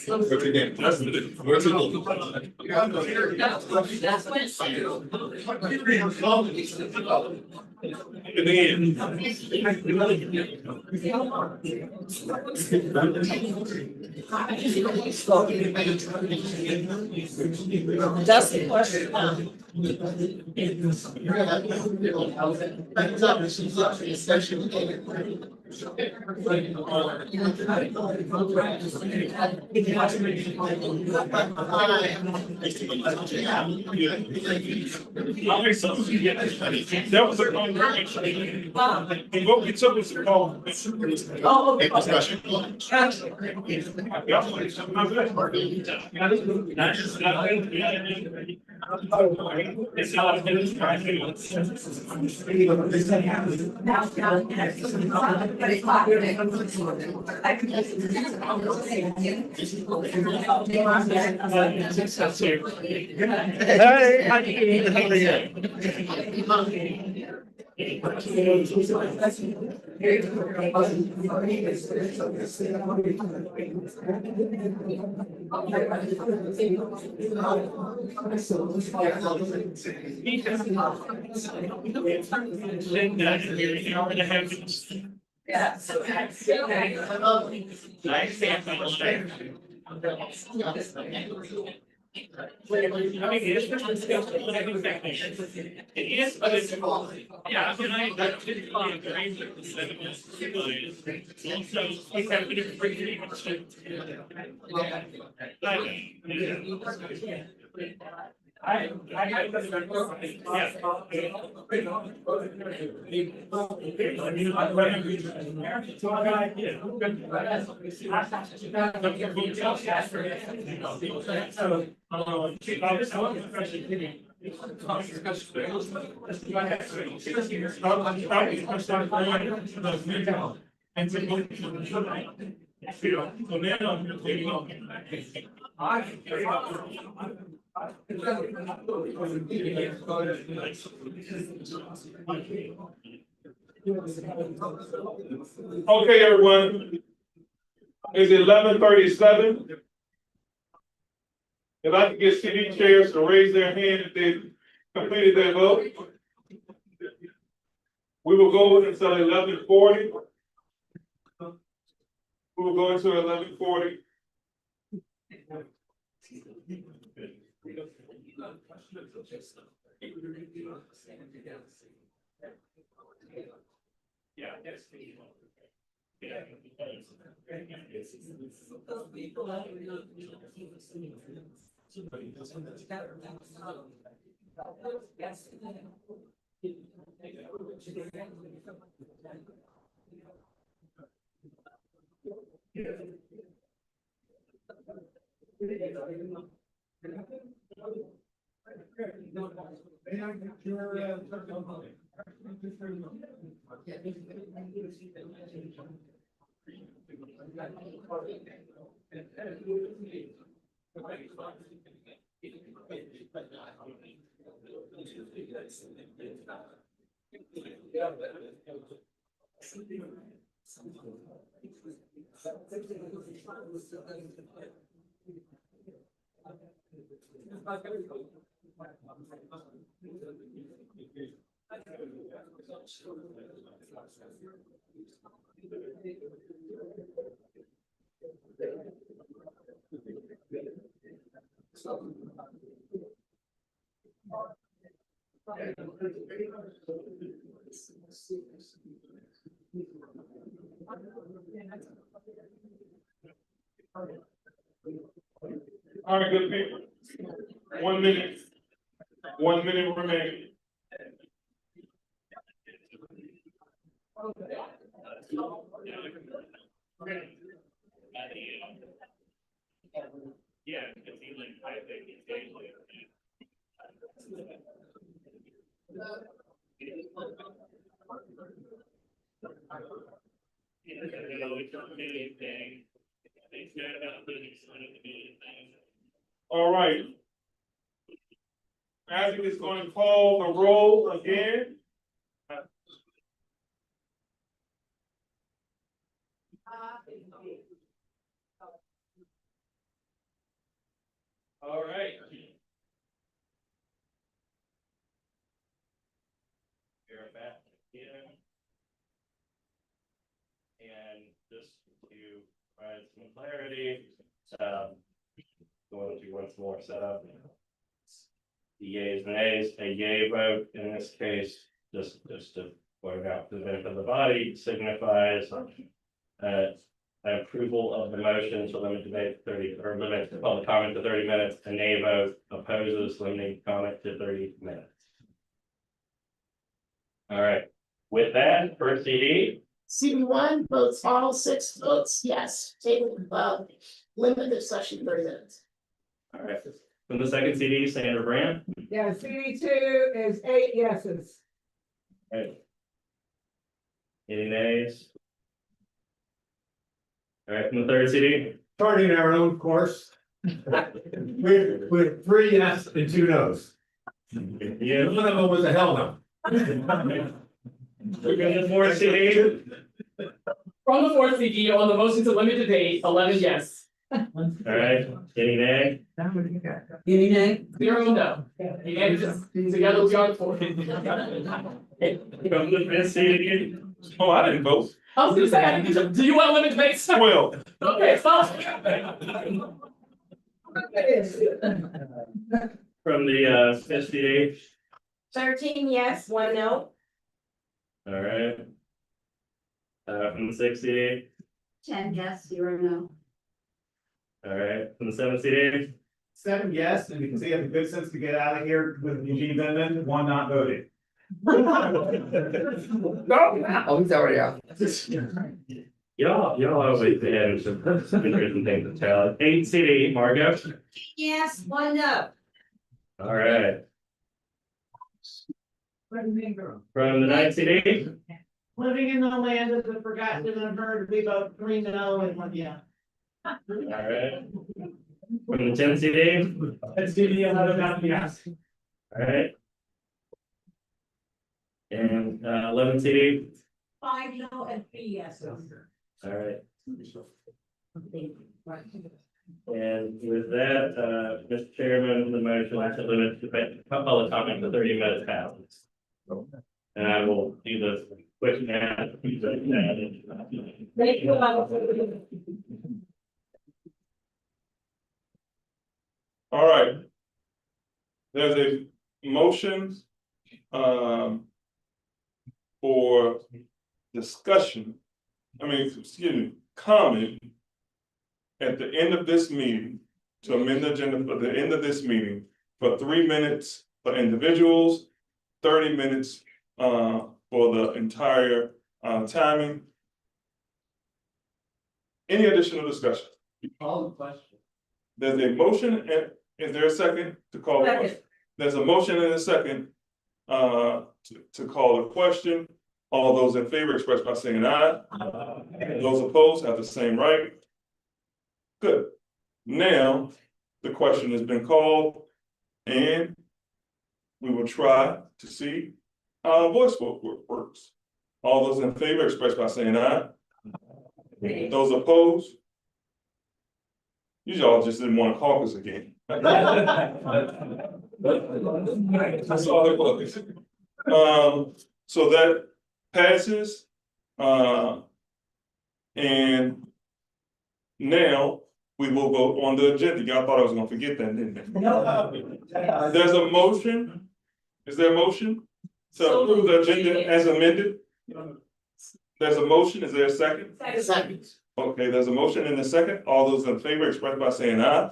What's your name? That's That's the question. That was a conversation. And what we took was a call. Oh, okay. Discussion. Yeah. Okay, everyone. It's 11:37. If I could get city chairs to raise their hand if they completed their vote. We will go until 11:40. We will go until 11:40. Yeah. All right, good people. 1 minute. 1 minute remaining. Yeah. All right. Isaac is going to call the roll again. All right. We're back again. And just to provide some clarity, going to once more set up the yeas and nays. A yay vote in this case, just to point out for the benefit of the body, signifies approval of the motion to limit debate to 30, or limit the public comment to 30 minutes. A nay vote opposes limiting comment to 30 minutes. All right, with that, first CD. CD one votes all, 6 votes yes, table limit discussion 30 minutes. All right, from the second CD, Sandra Brand. Yeah, CD two is 8 yeses. All right. Any nays? All right, from the third CD. Charting our own course. With 3 yes and 2 no's. Yeah. One of them was a hell no. We're going to fourth CD. From the fourth CD on the motion to limit debate, 11 yes. All right, any nay? Any nay? 0 no. And just together we are 4. From the fifth CD. Oh, I didn't vote. I was gonna say, do you want to limit debates? 12. Okay, stop. From the fifth CD. 13 yes, 1 no. All right. From the sixth CD. 10 yes, 0 no. All right, from the seventh CD. 7 yes, and because he had the good sense to get out of here with Eugene's amendment, 1 not voted. Oh, he's already out. Y'all always have some interesting things to tell. 8 CD, Margot. Yes, 1 no. All right. From the 9th CD. Living in the land of the forgotten and unheard, we vote 3 no and 1 yeah. All right. From the 10th CD. That's CD 11 yes. All right. And 11 CD. 5 no and 3 yeses. All right. And with that, Mr. Chairman, the motion to limit the public comment to 30 minutes passes. And I will do the quick math. Thank you. All right. There's a motion for discussion, excuse me, comment at the end of this meeting to amend the agenda for the end of this meeting for 3 minutes for individuals, 30 minutes for the entire timing. Any additional discussion? Call the question. There's a motion, and is there a second to call the question? There's a motion and a second to call the question. All those in favor express by saying aye. Those opposed have the same right. Good. Now, the question has been called, and we will try to see how voice vote works. All those in favor express by saying aye. Those opposed? You all just didn't want to caucus again. That's all it was. So that passes. And now we will vote on the agenda. Y'all thought I was gonna forget that, didn't you? No. There's a motion. Is there a motion to approve the agenda as amended? There's a motion. Is there a second? Second. Okay, there's a motion and a second. All those in favor express by saying aye.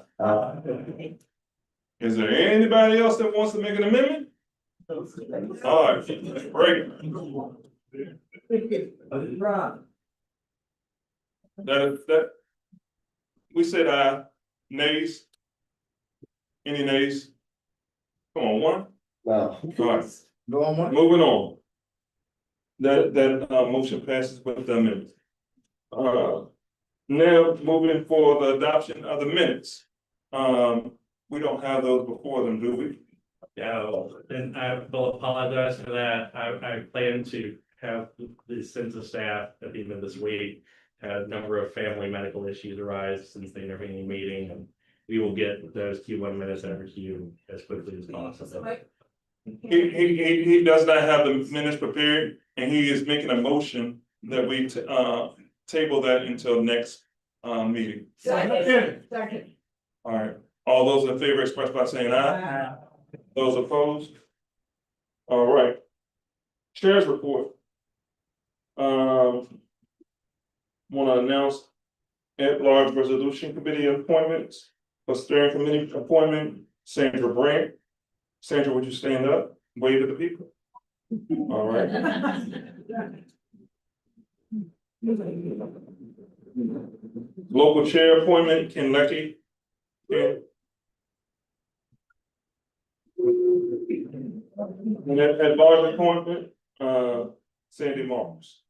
Is there anybody else that wants to make an amendment? All right, great. That, we said aye. Nays? Any nays? Come on, one? No. All right, moving on. That motion passes with the amendment. Now, moving for the adoption of the minutes. We don't have those before them, do we? Yeah, and I will apologize for that. I plan to have the census staff at the end of this week. Had a number of family medical issues arise since the intervening meeting, and we will get those Q1 minutes over to you as quickly as possible. He does not have the minutes prepared, and he is making a motion that we table that until next meeting. Second. All right, all those in favor express by saying aye. Those opposed? All right. Chair's report. Want to announce at-large resolution committee appointments. For steering committee appointment, Sandra Brandt. Sandra, would you stand up, wave to the people? All right. Local chair appointment, Ken Lecky. Ken. And at large appointment, Sandy Marks.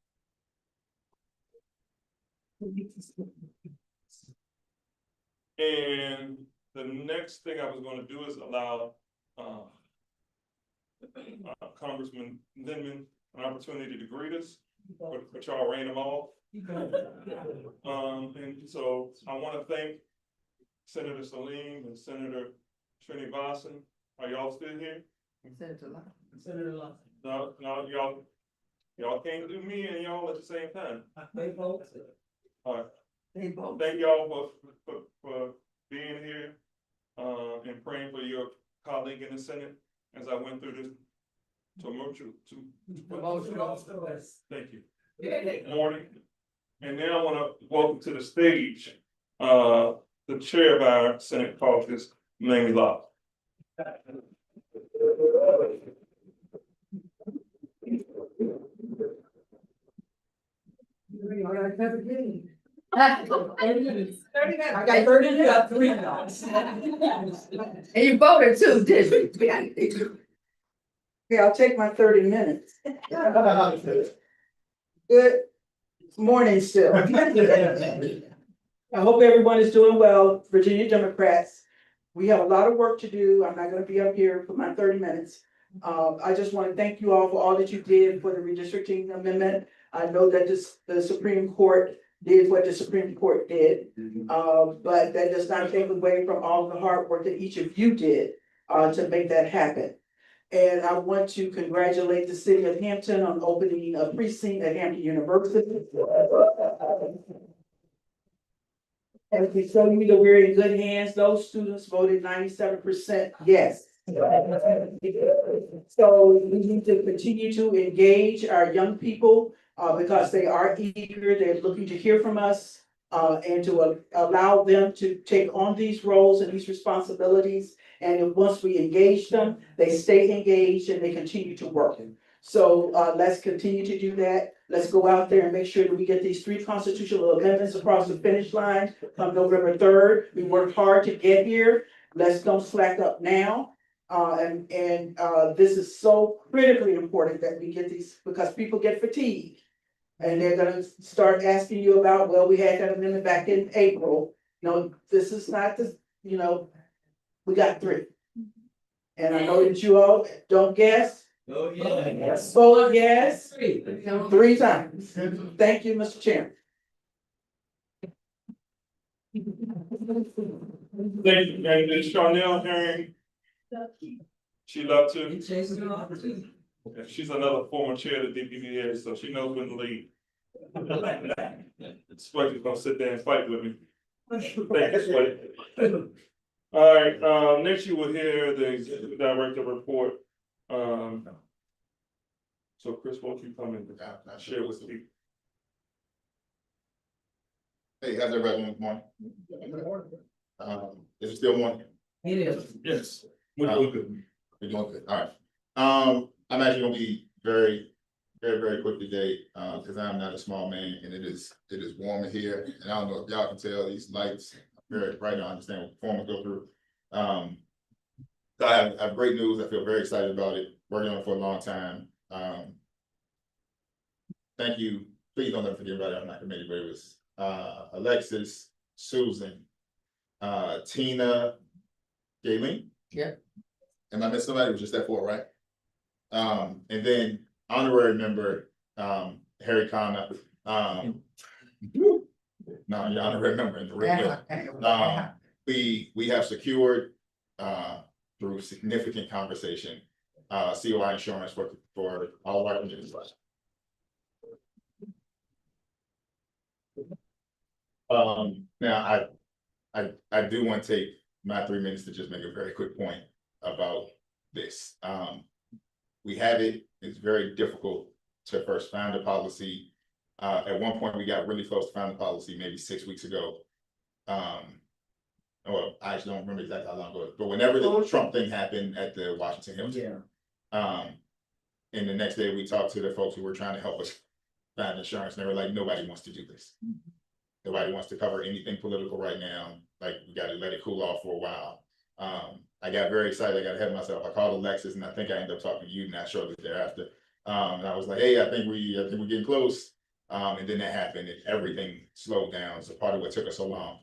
And the next thing I was gonna do is allow Congressman Lindeman an opportunity to greet us, but y'all ran them off. And so I wanna thank Senator Salim and Senator Srinivasan. Are y'all still here? Senator Lawson. No, y'all can't do me and y'all at the same time. They both. All right. They both. Thank y'all for being here, and praying for your colleague in the Senate as I went through this tumultuous. Thank you. Morning. And now I want to welcome to the stage, the chair of our Senate caucus, Mamie Locke. I got 30, you got 3 minutes. And you voted too, didn't you? Okay, I'll take my 30 minutes. Good morning still. I hope everyone is doing well, Virginia Democrats. We have a lot of work to do. I'm not gonna be up here for my 30 minutes. I just want to thank you all for all that you did for the redistricting amendment. I know that the Supreme Court did what the Supreme Court did. But that does not take away from all the hard work that each of you did to make that happen. And I want to congratulate the city of Hampton on opening a precinct at Hampton University. And we show you that we're in good hands. Those students voted 97% yes. So we need to continue to engage our young people because they are eager, they're looking to hear from us and to allow them to take on these roles and these responsibilities. And once we engage them, they stay engaged and they continue to work. So let's continue to do that. Let's go out there and make sure that we get these 3 constitutional amendments across the finish line come November 3rd. We worked hard to get here. Let's don't slack up now. This is so critically important that we get these because people get fatigued. And they're gonna start asking you about, well, we had that amendment back in April. No, this is not this, we got 3. And I know that you all don't guess. Oh, yeah. Vote yes 3 times. Thank you, Mr. Chairman. Thank you, and is Charnel Herring? She loved to. She's another former chair of the DPVA, so she knows when to leave. Sweaty's gonna sit there and fight with me. Thank you, Sweaty. All right, next you will hear the executive director report. So Chris, won't you come and share with me? Hey, how's everybody doing this morning? Is it still morning? It is. Yes. We're doing good. We're doing good, all right. I'm actually gonna be very quick today, because I'm not a small man and it is warm in here. And I don't know if y'all can tell these lights are very bright. I understand what performers go through. So I have great news. I feel very excited about it. Working on it for a long time. Thank you. Please don't ever forget about it on my committee, but it was Alexis, Susan, Tina, Gayleen. Yeah. Am I missing somebody? It was just that four, right? And then honorary member, Harry Connor, no, you're honorary member in the real. We have secured, through significant conversation, COI insurance for all of our communities. Now I do want to take my 3 minutes to just make a very quick point about this. We have it, it's very difficult to first find a policy. At one point, we got really close to finding a policy maybe 6 weeks ago. Well, I actually don't remember exactly how long ago, but whenever the Trump thing happened at the Washington Hilton. And the next day we talked to the folks who were trying to help us find insurance, and they were like, nobody wants to do this. Nobody wants to cover anything political right now. Like, we gotta let it cool off for a while. I got very excited, I got ahead of myself. I called Alexis, and I think I ended up talking to you not shortly thereafter. And I was like, hey, I think we're getting close. And then that happened and everything slowed down. So part of what took us so long.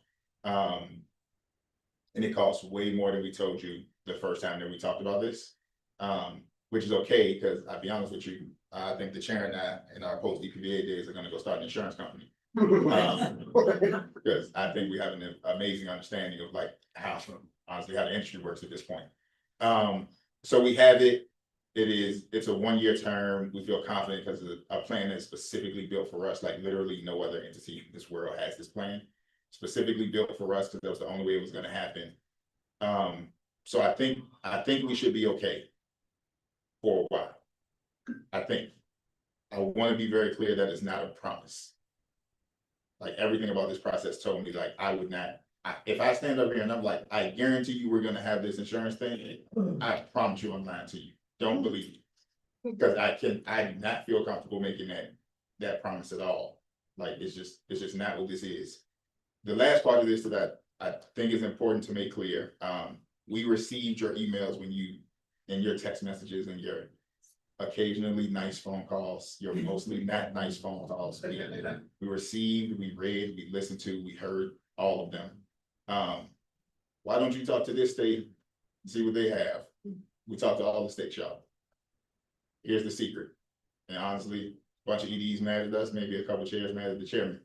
And it costs way more than we told you the first time that we talked about this. Which is okay, because I'll be honest with you, I think the chair and I in our post DPVA days are gonna go start an insurance company. Because I think we have an amazing understanding of like how, honestly, how the industry works at this point. So we have it. It's a 1-year term. We feel confident because our plan is specifically built for us, like literally no other entity in this world has this plan. Specifically built for us because that was the only way it was gonna happen. So I think we should be okay for a while. I want to be very clear that it's not a promise. Like everything about this process told me like I would not, if I stand up here and I'm like, I guarantee you we're gonna have this insurance thing, I promise you I'm lying to you. Don't believe me. Because I do not feel comfortable making that promise at all. Like it's just not what this is. The last part of this that I think is important to make clear. We received your emails and your text messages and your occasionally nice phone calls, your mostly not nice phone calls. We received, we read, we listened to, we heard all of them. Why don't you talk to this state, see what they have? We talked to all the states, y'all. Here's the secret. And honestly, a bunch of EDs mad at us, maybe a couple chairs mad at the chairman.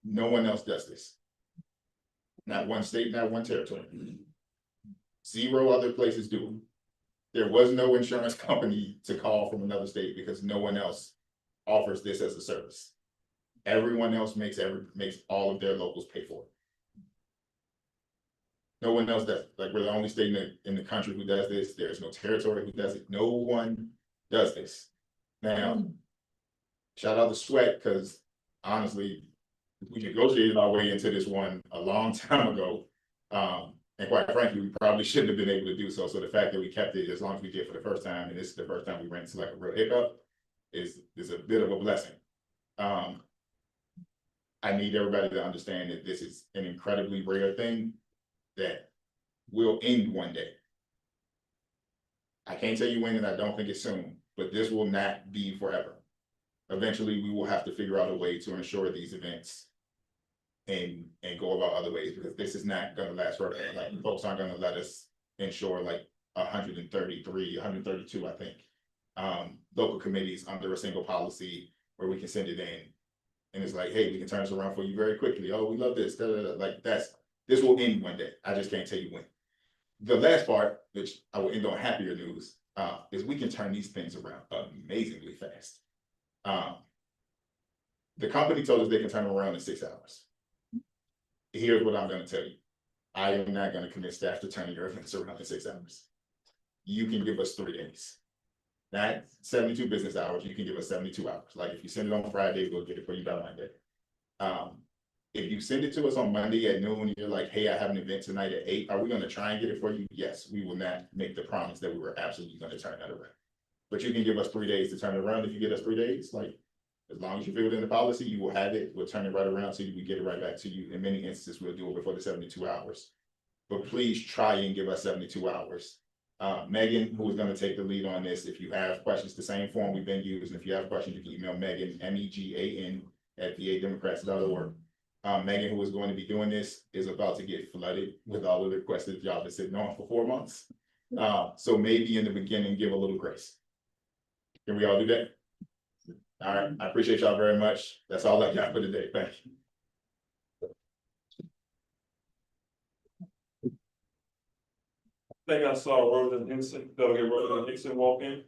No one else does this. Not one state, not one territory. 0 other places do it. There was no insurance company to call from another state because no one else offers this as a service. Everyone else makes all of their locals pay for it. No one else does. Like we're the only state in the country who does this. There's no territory who does it. No one does this. Now, shout out to Sweat because honestly, we negotiated our way into this one a long time ago. And quite frankly, we probably shouldn't have been able to do so. So the fact that we kept it as long as we did for the first time, and this is the first time we ran into like a real hiccup, is a bit of a blessing. I need everybody to understand that this is an incredibly rare thing that will end one day. I can't tell you when, and I don't think it's soon, but this will not be forever. Eventually, we will have to figure out a way to ensure these events and go about other ways, because this is not gonna last forever. Like folks aren't gonna let us insure like 133, 132, I think. Local committees under a single policy where we can send it in. And it's like, hey, we can turn this around for you very quickly. Oh, we love this. Da, da, da. Like this will end one day. I just can't tell you when. The last part, which I will end on happier news, is we can turn these things around amazingly fast. The company told us they can turn them around in 6 hours. Here's what I'm going to tell you. I am not going to commit staff to turning your events around in 6 hours. You can give us 3 days. Not 72 business hours. You can give us 72 hours. Like if you send it on Friday, we'll get it for you by Monday. If you send it to us on Monday at noon, and you're like, hey, I have an event tonight at 8. Are we going to try and get it for you? Yes, we will not make the promise that we were absolutely going to turn that around. But you can give us 3 days to turn it around. If you get us 3 days, like as long as you fill it in the policy, you will have it. We'll turn it right around so we get it right back to you. In many instances, we'll do it before the 72 hours. But please try and give us 72 hours. Megan, who is going to take the lead on this, if you have questions, the same form we've been using. If you have questions, you can email Megan, MEGAN @VADemocrats.org. Megan, who is going to be doing this, is about to get flooded with all of the requests that y'all been sitting on for 4 months. So maybe in the beginning, give a little grace. Can we all do that? All right, I appreciate y'all very much. That's all I got for today. Thank you. I think I saw Rosen Hickson, Delegate Rosen Hickson walk in.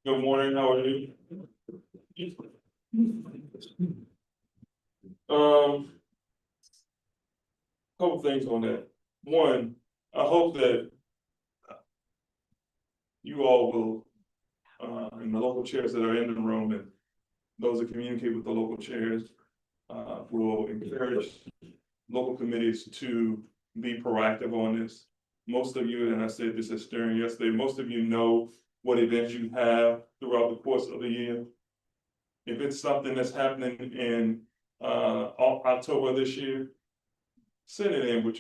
Good morning, how are you? Couple things on that. One, I hope that you all will, and the local chairs that are in the room and those that communicate with the local chairs, will encourage local committees to be proactive on this. Most of you, and I said this at Stern yesterday, most of you know what events you have throughout the course of the year. If it's something that's happening in October this year, send it in with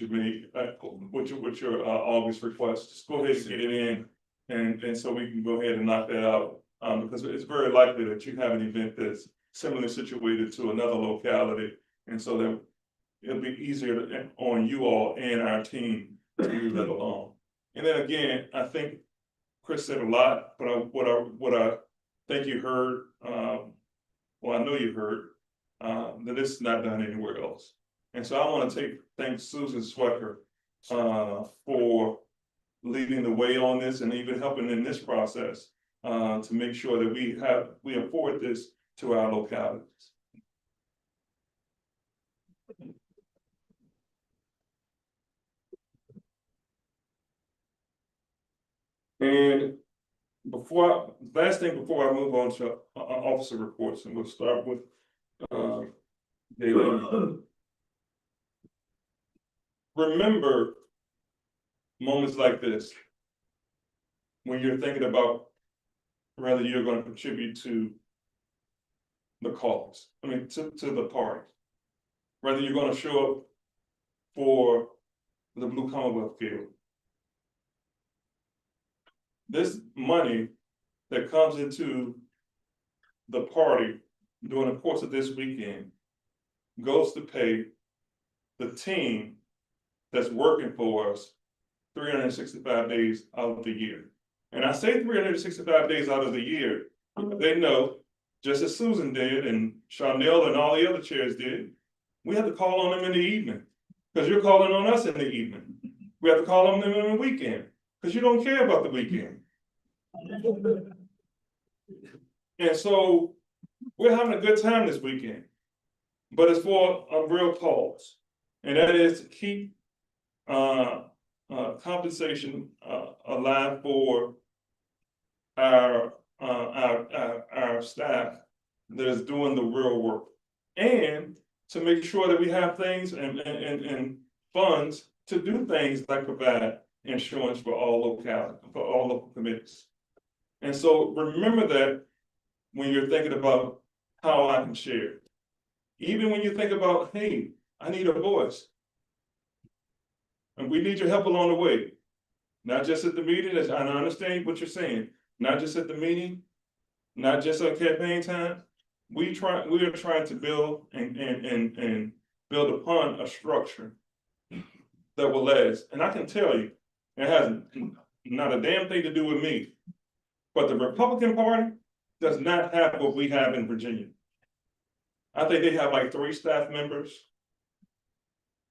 your August request. Just go ahead and get it in, and so we can go ahead and knock that out. Because it's very likely that you have an event that's similarly situated to another locality, and so that it'll be easier on you all and our team to move that along. And then again, I think Chris said a lot, but what I think you heard, well, I know you heard, that this is not done anywhere else. And so I want to thank Susan Swecker for leading the way on this and even helping in this process to make sure that we afford this to our localities. And last thing before I move on to officer reports, and we'll start with Galen. Remember moments like this when you're thinking about whether you're going to contribute to the cause, to the party, whether you're going to show up for the Blue Commonwealth Field. This money that comes into the party during the course of this weekend goes to pay the team that's working for us 365 days out of the year. And I say 365 days out of the year, because they know, just as Susan did and Chanel and all the other chairs did, we have to call on them in the evening, because you're calling on us in the evening. We have to call on them in the weekend, because you don't care about the weekend. And so we're having a good time this weekend, but it's for a real cause, and that is to keep compensation alive for our staff that is doing the real work, and to make sure that we have things and funds to do things like provide insurance for all local committees. And so remember that when you're thinking about how I can share. Even when you think about, hey, I need a voice. And we need your help along the way. Not just at the meeting, and I understand what you're saying, not just at the meeting, not just on campaign time. We are trying to build and build upon a structure that will last. And I can tell you, it has not a damn thing to do with me. But the Republican Party does not have what we have in Virginia. I think they have like 3 staff members.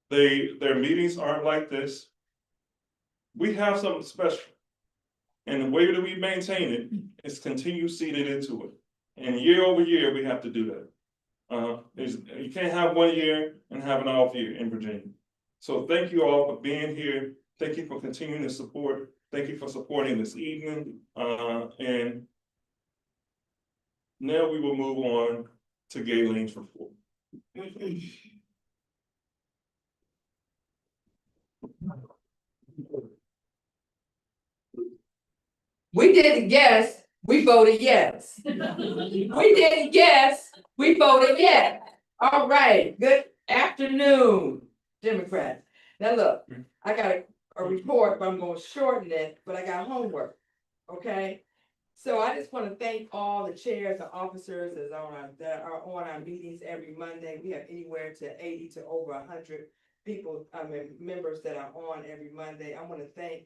Their meetings aren't like this. We have something special. And the way that we maintain it is continue seeding into it. And year over year, we have to do that. You can't have one year and have an off year in Virginia. So thank you all for being here. Thank you for continuing to support. Thank you for supporting this evening. And now we will move on to Galen's report. We didn't guess, we voted yes. We didn't guess, we voted yes. All right, good afternoon, Democrats. Now look, I got a report, but I'm gonna shorten it, but I got homework, okay? So I just wanna thank all the chairs and officers that are on our meetings every Monday. We have anywhere to 80 to over 100 people, members that are on every Monday. I wanna thank,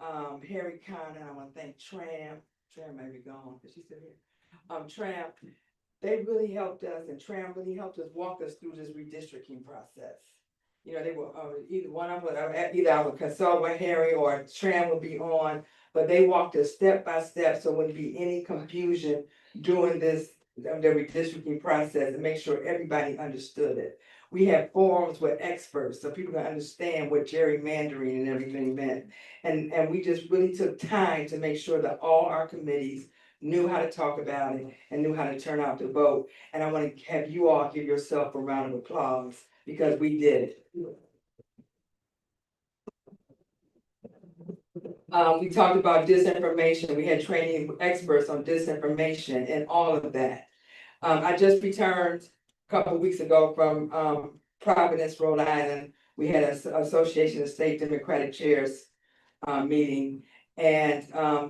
Harry Conner, I wanna thank Tram may be gone, is she still here? Tram, they really helped us, and Tram really helped us walk us through this redistricting process. You know, they were, either one of them, either I would consult with Harry or Tram would be on, but they walked us step by step, so wouldn't be any confusion during this, the redistricting process, and make sure everybody understood it. We had forums with experts, so people can understand what gerrymandering and everything meant. And we just really took time to make sure that all our committees knew how to talk about it and knew how to turn out to vote. And I want to have you all give yourself a round of applause because we did it. We talked about disinformation. We had training experts on disinformation and all of that. I just returned a couple of weeks ago from Providence, Rhode Island. We had an Association of State Democratic Chairs meeting. And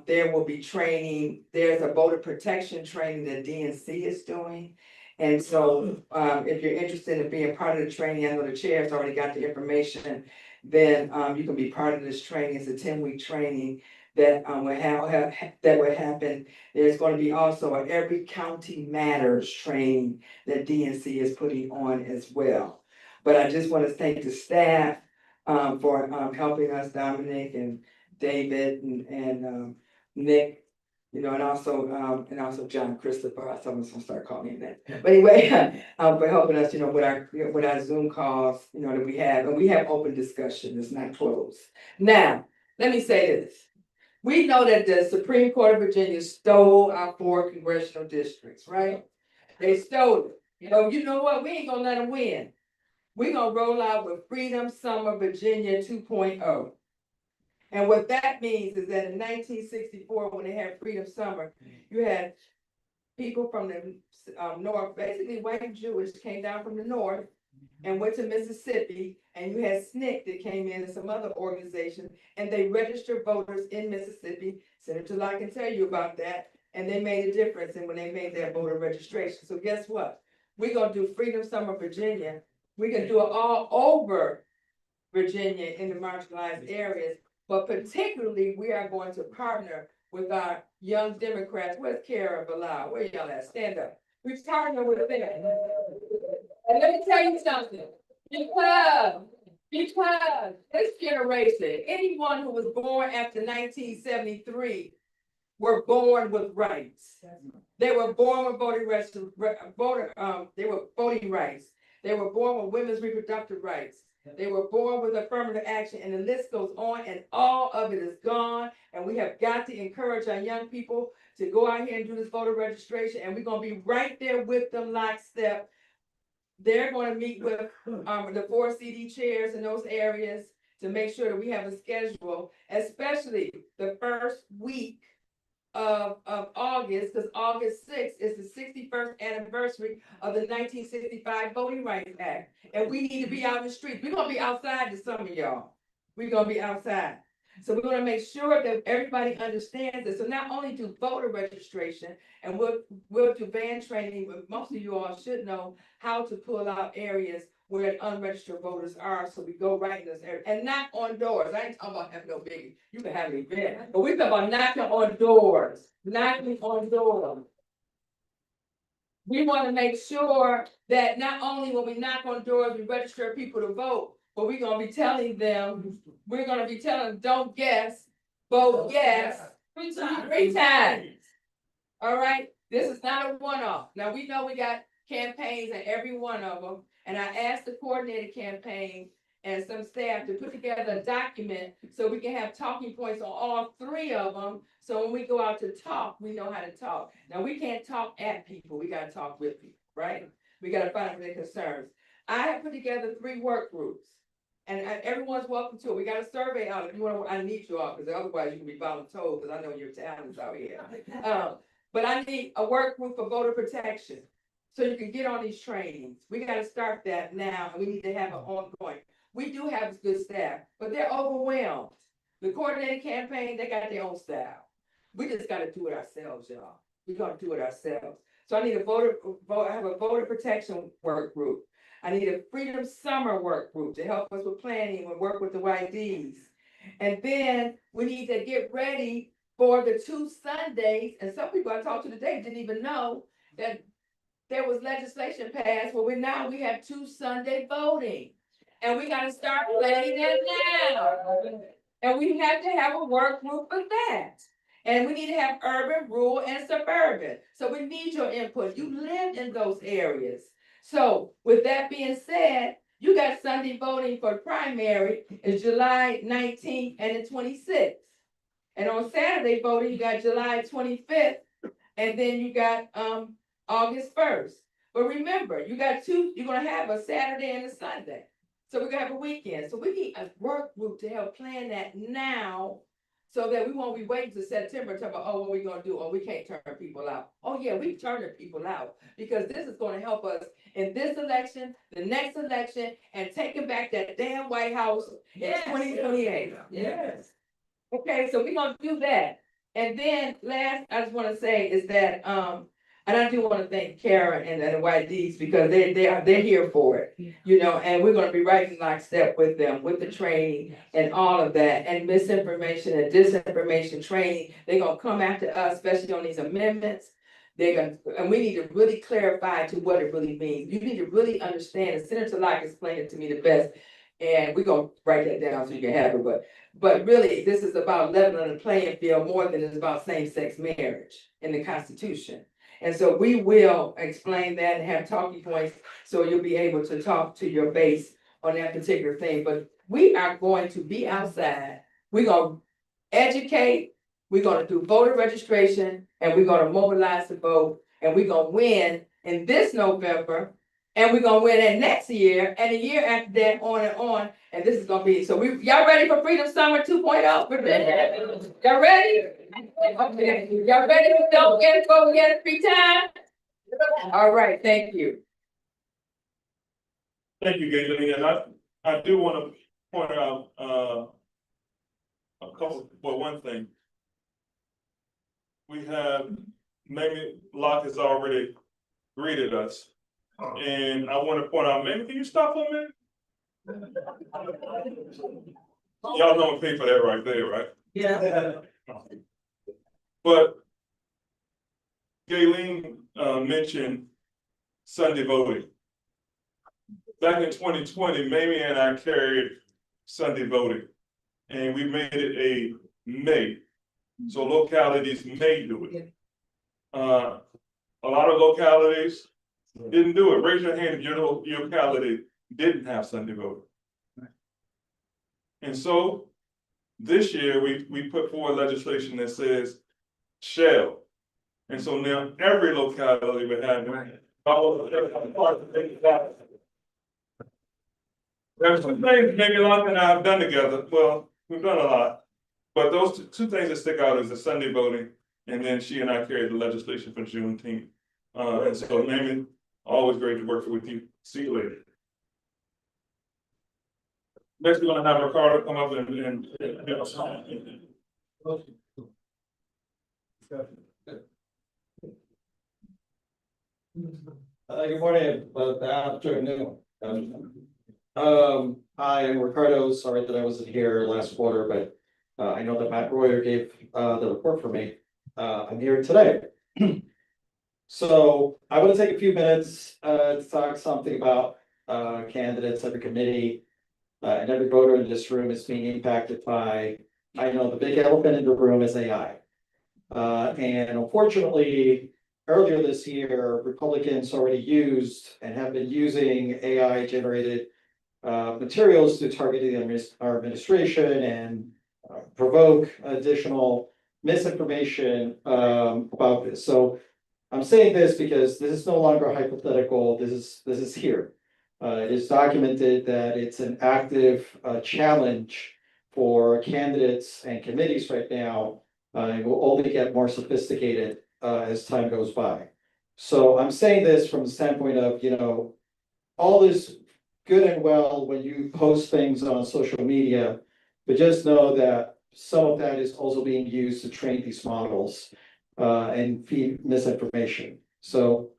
there will be training, there's a voter protection training that DNC is doing. And so if you're interested in being part of the training, I know the chair's already got the information, then you can be part of this training. It's a 10-week training that will happen. There's going to be also a Every County Matters training that DNC is putting on as well. But I just want to thank the staff for helping us, Dominic and David and Nick, you know, and also John Christopher. Someone's gonna start calling him that. But anyway, for helping us, you know, with our Zoom calls, you know, that we have, and we have open discussion. It's not closed. Now, let me say this. We know that the Supreme Court of Virginia stole our 4 congressional districts, right? They stole it. So you know what? We ain't gonna let them win. We're gonna roll out with Freedom Summer Virginia 2.0. And what that means is that in 1964, when they had Freedom Summer, you had people from the north, basically white and Jewish, came down from the north and went to Mississippi, and you had SNCC that came in and some other organizations, and they registered voters in Mississippi. Senator Locke can tell you about that, and they made a difference in when they made their voter registration. So guess what? We're gonna do Freedom Summer Virginia. We can do it all over Virginia in the marginalized areas. But particularly, we are going to partner with our young Democrats. Where's Kara Bilal? Where y'all at? Stand up. We partner with them. And let me tell you something. Because this generation, anyone who was born after 1973 were born with rights. They were born with voting rights. They were voting rights. They were born with women's reproductive rights. They were born with affirmative action, and the list goes on, and all of it is gone. And we have got to encourage our young people to go out here and do this voter registration, and we're gonna be right there with them lockstep. They're gonna meet with the 4 CD chairs in those areas to make sure that we have a schedule, especially the first week of August, because August 6th is the 61st anniversary of the 1965 Voting Rights Act. And we need to be out in the streets. We're gonna be outside to some of y'all. We're gonna be outside. So we're gonna make sure that everybody understands this. So not only do voter registration, and we'll do band training, but most of you all should know how to pull out areas where unregistered voters are, so we go right in this area and knock on doors. I ain't talking about having no biggie. You can have an event, but we talking about knocking on doors, knocking on doors. We want to make sure that not only when we knock on doors, we register people to vote, but we're gonna be telling them, don't guess, vote yes, 3 times. All right, this is not a one-off. Now, we know we got campaigns in every one of them. And I asked the coordinated campaign and some staff to put together a document so we can have talking points on all 3 of them. So when we go out to talk, we know how to talk. Now, we can't talk at people. We got to talk with people, right? We got to find out their concerns. I have put together 3 work groups, and everyone's welcome to it. We got a survey out. If you want to, I need you all, because otherwise you can be voluntold, because I know your talents out here. But I need a work group for voter protection, so you can get on these trainings. We got to start that now, and we need to have an ongoing. We do have good staff, but they're overwhelmed. The coordinated campaign, they got their own style. We just got to do it ourselves, y'all. We're going to do it ourselves. So I need I have a voter protection work group. I need a Freedom Summer work group to help us with planning and work with the YDs. And then we need to get ready for the 2 Sundays, and some people I talked to today didn't even know that there was legislation passed where we have 2 Sunday voting. And we gotta start planning that now. And we have to have a work group for that. And we need to have urban, rural, and suburban. So we need your input. You live in those areas. So with that being said, you got Sunday voting for primary is July 19th and the 26th. And on Saturday voting, you got July 25th, and then you got August 1st. But remember, you're gonna have a Saturday and a Sunday. So we're gonna have a weekend. So we need a work group to help plan that now, so that we won't be waiting to September to about, oh, what we gonna do? Oh, we can't turn people out. Oh, yeah, we turning people out, because this is gonna help us in this election, the next election, and taking back that damn White House in 2028. Yes. Okay, so we're gonna do that. And then last, I just wanna say is that, and I do wanna thank Kara and the YDs, because they're here for it. You know, and we're gonna be right in lockstep with them, with the training and all of that, and misinformation and disinformation training. They're gonna come after us, especially on these amendments. And we need to really clarify to what it really means. You need to really understand, and Senator Locke explained it to me the best. And we're gonna write that down so you can have it, but really, this is about leveling the playing field more than it's about same-sex marriage in the Constitution. And so we will explain that and have talking points, so you'll be able to talk to your base on that particular thing. But we are going to be outside. We're gonna educate, we're gonna do voter registration, and we're gonna mobilize the vote, and we're gonna win in this November. And we're gonna win it next year, and the year after that, on and on. And this is gonna be, so y'all ready for Freedom Summer 2.0? Y'all ready? Okay, y'all ready for Don't Get It, Go Get It free time? All right, thank you. Thank you, Gayleen, and I do wanna point out, one thing. We have, Mamie Locke has already greeted us. And I want to point out, Mamie, can you stop for a minute? Y'all don't pay for that right there, right? Yeah. But Gayleen mentioned Sunday voting. Back in 2020, Mamie and I carried Sunday voting, and we made it a May. So localities may do it. A lot of localities didn't do it. Raise your hand if your locality didn't have Sunday voting. And so this year we put forward legislation that says shall. And so now every locality would have it. There's some things maybe Locke and I have done together. Well, we've done a lot. But those two things that stick out is the Sunday voting, and then she and I carried the legislation for Juneteenth. And so Mamie, always great to work with you. See you later. Next, we're gonna have Ricardo come up and good morning, afternoon. I am Ricardo, sorry that I wasn't here last quarter, but I know that Matt Royer gave the report for me. I'm here today. So I want to take a few minutes to talk something about candidates, every committee, and every voter in this room is being impacted by, I know the big elephant in the room is AI. And unfortunately, earlier this year, Republicans already used and have been using AI generated materials to target our administration and provoke additional misinformation about this. So I'm saying this because this is no longer hypothetical. This is here. It is documented that it's an active challenge for candidates and committees right now. It will only get more sophisticated as time goes by. So I'm saying this from the standpoint of, all this good and well when you post things on social media, but just know that some of that is also being used to train these models and feed misinformation. So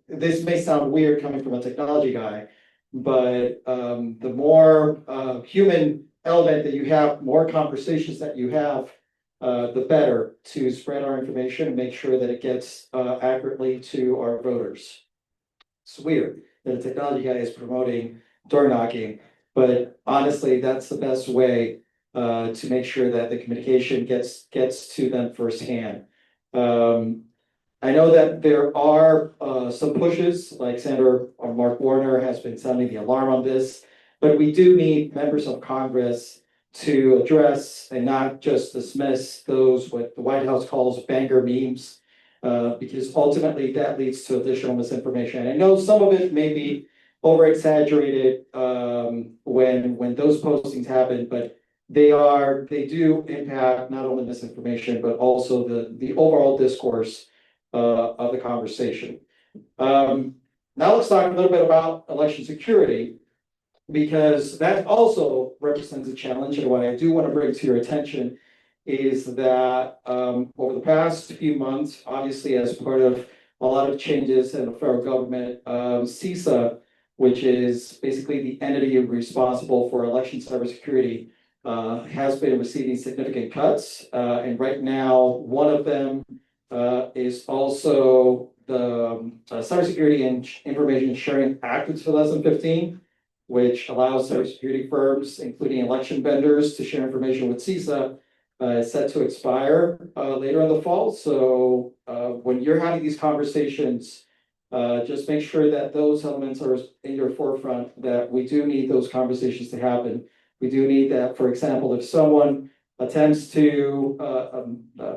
this may sound weird coming from a technology guy, but the more human element that you have, more conversations that you have, the better to spread our information and make sure that it gets accurately to our voters. It's weird that a technology guy is promoting door knocking, but honestly, that's the best way to make sure that the communication gets to them firsthand. I know that there are some pushes, like Senator Mark Warner has been sounding the alarm on this, but we do need members of Congress to address and not just dismiss those, what the White House calls banger memes, because ultimately that leads to additional misinformation. I know some of it may be over exaggerated when those postings happen, but they do impact not only misinformation, but also the overall discourse of the conversation. Now let's talk a little bit about election security, because that also represents a challenge. And what I do want to bring to your attention is that over the past few months, obviously as part of a lot of changes in the federal government, CISA, which is basically the entity responsible for election cybersecurity, has been receiving significant cuts. And right now, one of them is also the Cybersecurity and Information Sharing Act of 2015, which allows cybersecurity firms, including election vendors, to share information with CISA, is set to expire later in the fall. So when you're having these conversations, just make sure that those elements are in your forefront, that we do need those conversations to happen. We do need that, for example, if someone attempts to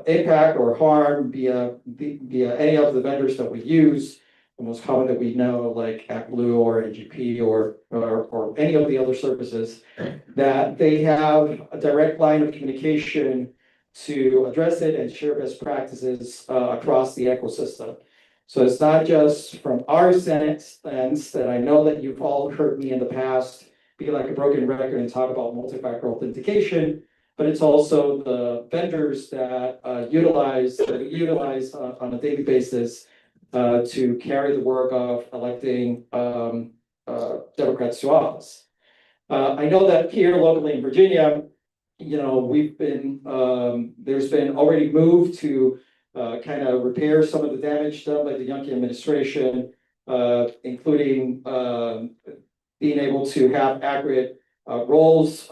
impact or harm via any of the vendors that we use, the most common that we know, like AppBlue or NGP or any of the other services, that they have a direct line of communication to address it and share best practices across the ecosystem. So it's not just from our stance that I know that you've all heard me in the past be like a broken record and talk about multi-factor authentication, but it's also the vendors that utilize on a daily basis to carry the work of electing Democrats to office. I know that here locally in Virginia, we've been there's been already moved to kind of repair some of the damage done by the Yankee administration, including being able to have accurate rolls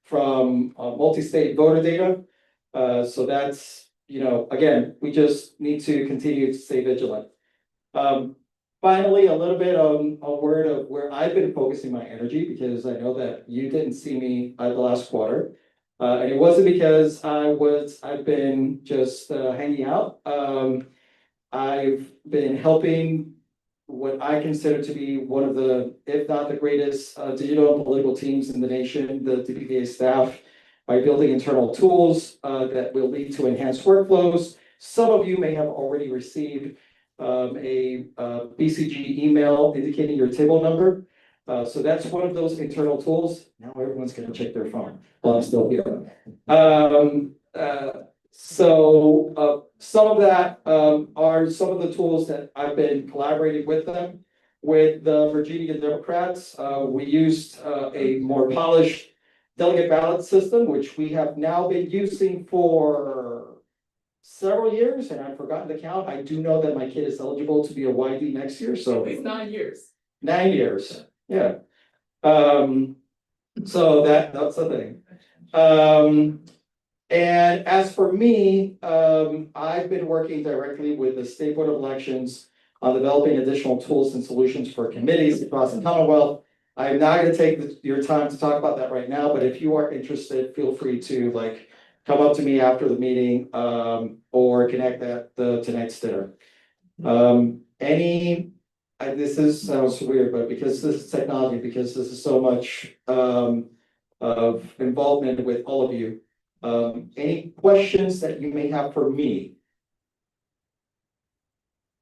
from multi-state voter data. So that's, again, we just need to continue to stay vigilant. Finally, a little bit a word of where I've been focusing my energy, because I know that you didn't see me the last quarter. And it wasn't because I've been just hanging out. I've been helping what I consider to be one of the, if not the greatest, digital and political teams in the nation, the DPVA staff, by building internal tools that will lead to enhanced workflows. Some of you may have already received a BCG email indicating your table number. So that's one of those internal tools. Now everyone's going to check their phone while I'm still here. So some of that are some of the tools that I've been collaborating with them. With the Virginia Democrats, we used a more polished delegate ballot system, which we have now been using for several years, and I've forgotten the count. I do know that my kid is eligible to be a YD next year, so. It's 9 years. 9 years, yeah. So that's the thing. And as for me, I've been working directly with the State Board of Elections on developing additional tools and solutions for committees across the Commonwealth. I'm not going to take your time to talk about that right now, but if you are interested, feel free to come up to me after the meeting or connect at tonight's dinner. This sounds weird, but because this is technology, because this is so much of involvement with all of you, any questions that you may have for me?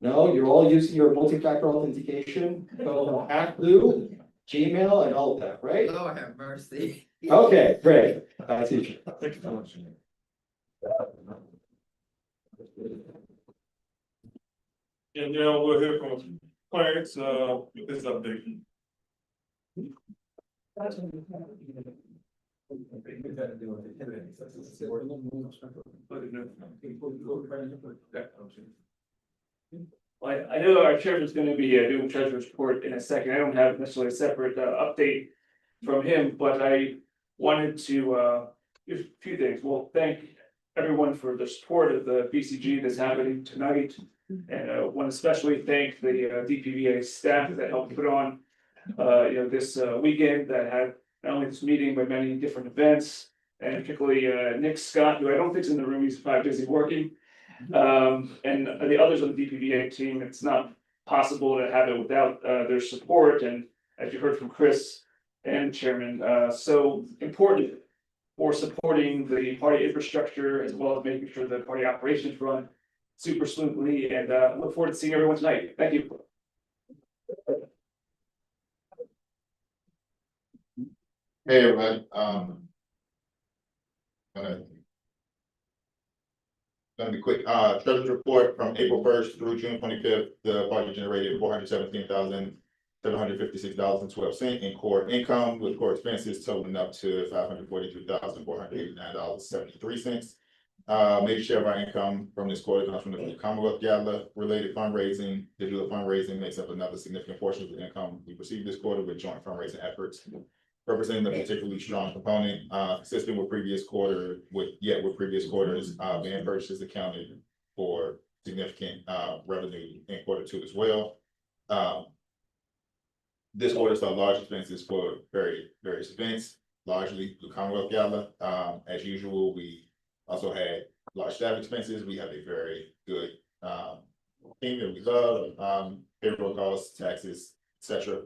No, you're all using your multi-factor authentication, AppBlue, Gmail, and all of that, right? Lord have mercy. Okay, great. Teacher. And then we'll hear from Clarence, with this update. I know our chairman's gonna be doing treasurer's report in a second. I don't have necessarily a separate update from him, but I wanted to give a few things. Well, thank everyone for the support of the BCG that's happening tonight. And I want to especially thank the DPVA staff that helped put on this weekend that had not only this meeting, but many different events. And particularly Nick Scott, who I don't think's in the room, he's probably busy working. And the others on the DPVA team, it's not possible to have it without their support. And as you heard from Chris and Chairman, so important for supporting the party infrastructure as well as making sure the party operations run super smoothly, and look forward to seeing everyone tonight. Thank you. Hey, everybody, gonna be quick, treasurer's report from April 1st through June 25th, the party generated $417,756.12 in core income, with core expenses totaling up to $542,489.73. Major share of our income from this quarter comes from the Commonwealth Gala related fundraising. Digital fundraising makes up another significant portion of the income we received this quarter, with joint fundraising efforts representing a particularly strong component, consistent with previous quarters, band purchases accounted for significant revenue in Q2 as well. This quarter saw large expenses for various events, largely the Commonwealth Gala. As usual, we also had large staff expenses. We have a very good team that we love, payroll costs, taxes, etc.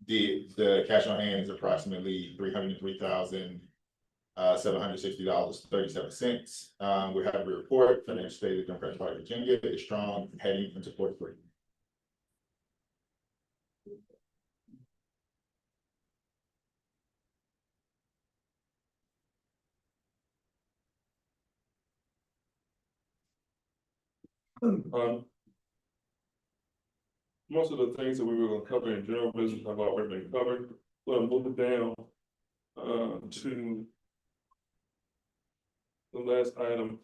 The cash on hand is approximately $303,760.37. We're happy to report financial state of the Democratic Party of Virginia is strong, heading into Q3. Most of the things that we were gonna cover in general business have already been covered. We'll move it down to the last item.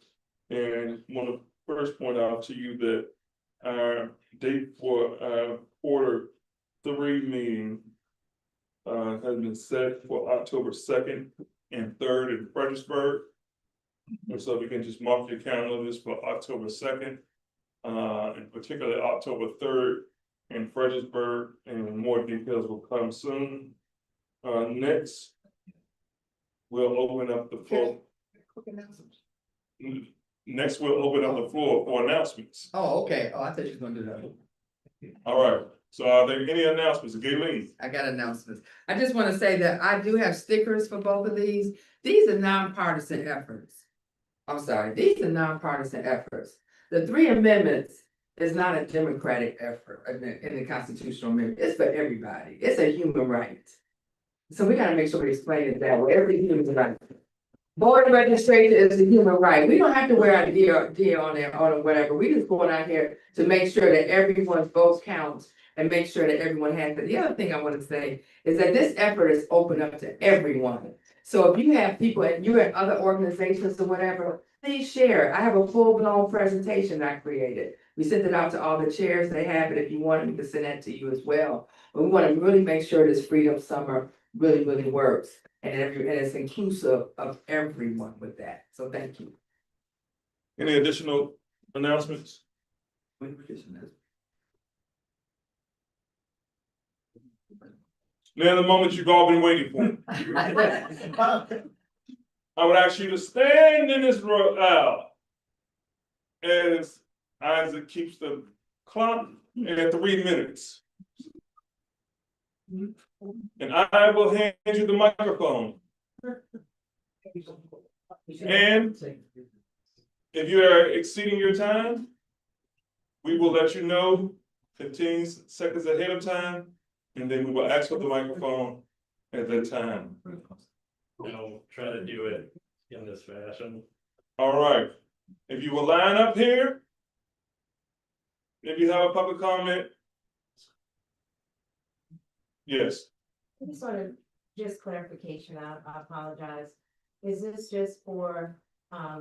And want to first point out to you that our date for Q3 meeting has been set for October 2nd and 3rd in Fredericksburg. And so if you can just mark your calendars for October 2nd, and particularly October 3rd in Fredericksburg, and more details will come soon. Next, we'll open up the floor. Next, we'll open up the floor for announcements. Oh, okay. Oh, I thought you were gonna do that. All right, so are there any announcements? Gayleen? I got announcements. I just want to say that I do have stickers for both of these. These are nonpartisan efforts. I'm sorry, these are nonpartisan efforts. The 3 amendments is not a democratic effort in the constitutional amendment. It's for everybody. It's a human right. So we gotta make sure we explain it that way. Every human right. Voter registration is a human right. We don't have to wear a deal on there or whatever. We just going out here to make sure that everyone's votes count and make sure that everyone has it. The other thing I want to say is that this effort is open up to everyone. So if you have people and you're in other organizations or whatever, please share. I have a full-blown presentation I created. We sent it out to all the chairs. They have it. If you want me to send that to you as well. But we want to really make sure this Freedom Summer really works. And it's inclusive of everyone with that. So thank you. Any additional announcements? Now the moment you've all been waiting for. I would ask you to stand in this aisle as Isaac keeps the clock at 3 minutes. And I will hand you the microphone. And if you are exceeding your time, we will let you know 15 seconds ahead of time, and then we will ask for the microphone at that time. I'll try to do it in this fashion. All right. If you will line up here If you have a public comment. Yes, I just wanted, just clarification, I apologize. Is this just for,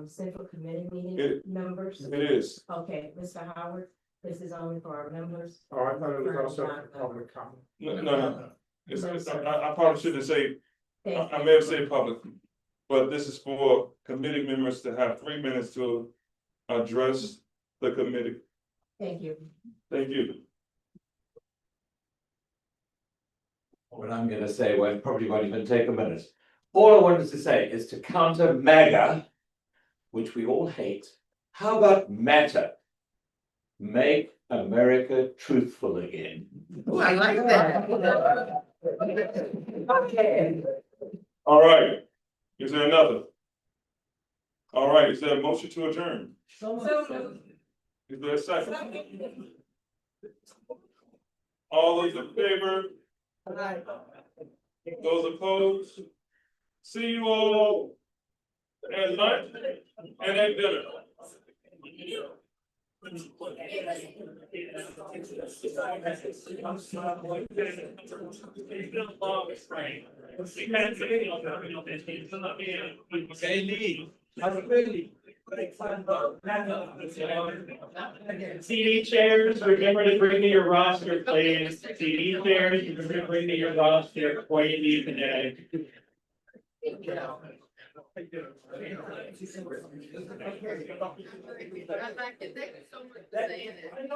central committee meeting It- members? it is. Okay, Mr. Howard, this is only for our members? Oh, I thought it was also for public comment. No. I probably shouldn't say, I may have said public. But this is for committee members to have 3 minutes to address the committee. Thank you. Thank you. What I'm gonna say, well, probably won't even take a minute. All I wanted to say is to counter MAGA, which we all hate. How about matter? Make America truthful again. Oh, I like that. Okay. All right, is there another? All right, is there a motion to adjourn? Is there a second? All those in favor? Those opposed? See you all at lunch and at dinner. CD chairs, remember to bring me your roster, please. CD chairs, remember to bring me your roster before you leave today. I like it, thank you so much for saying that.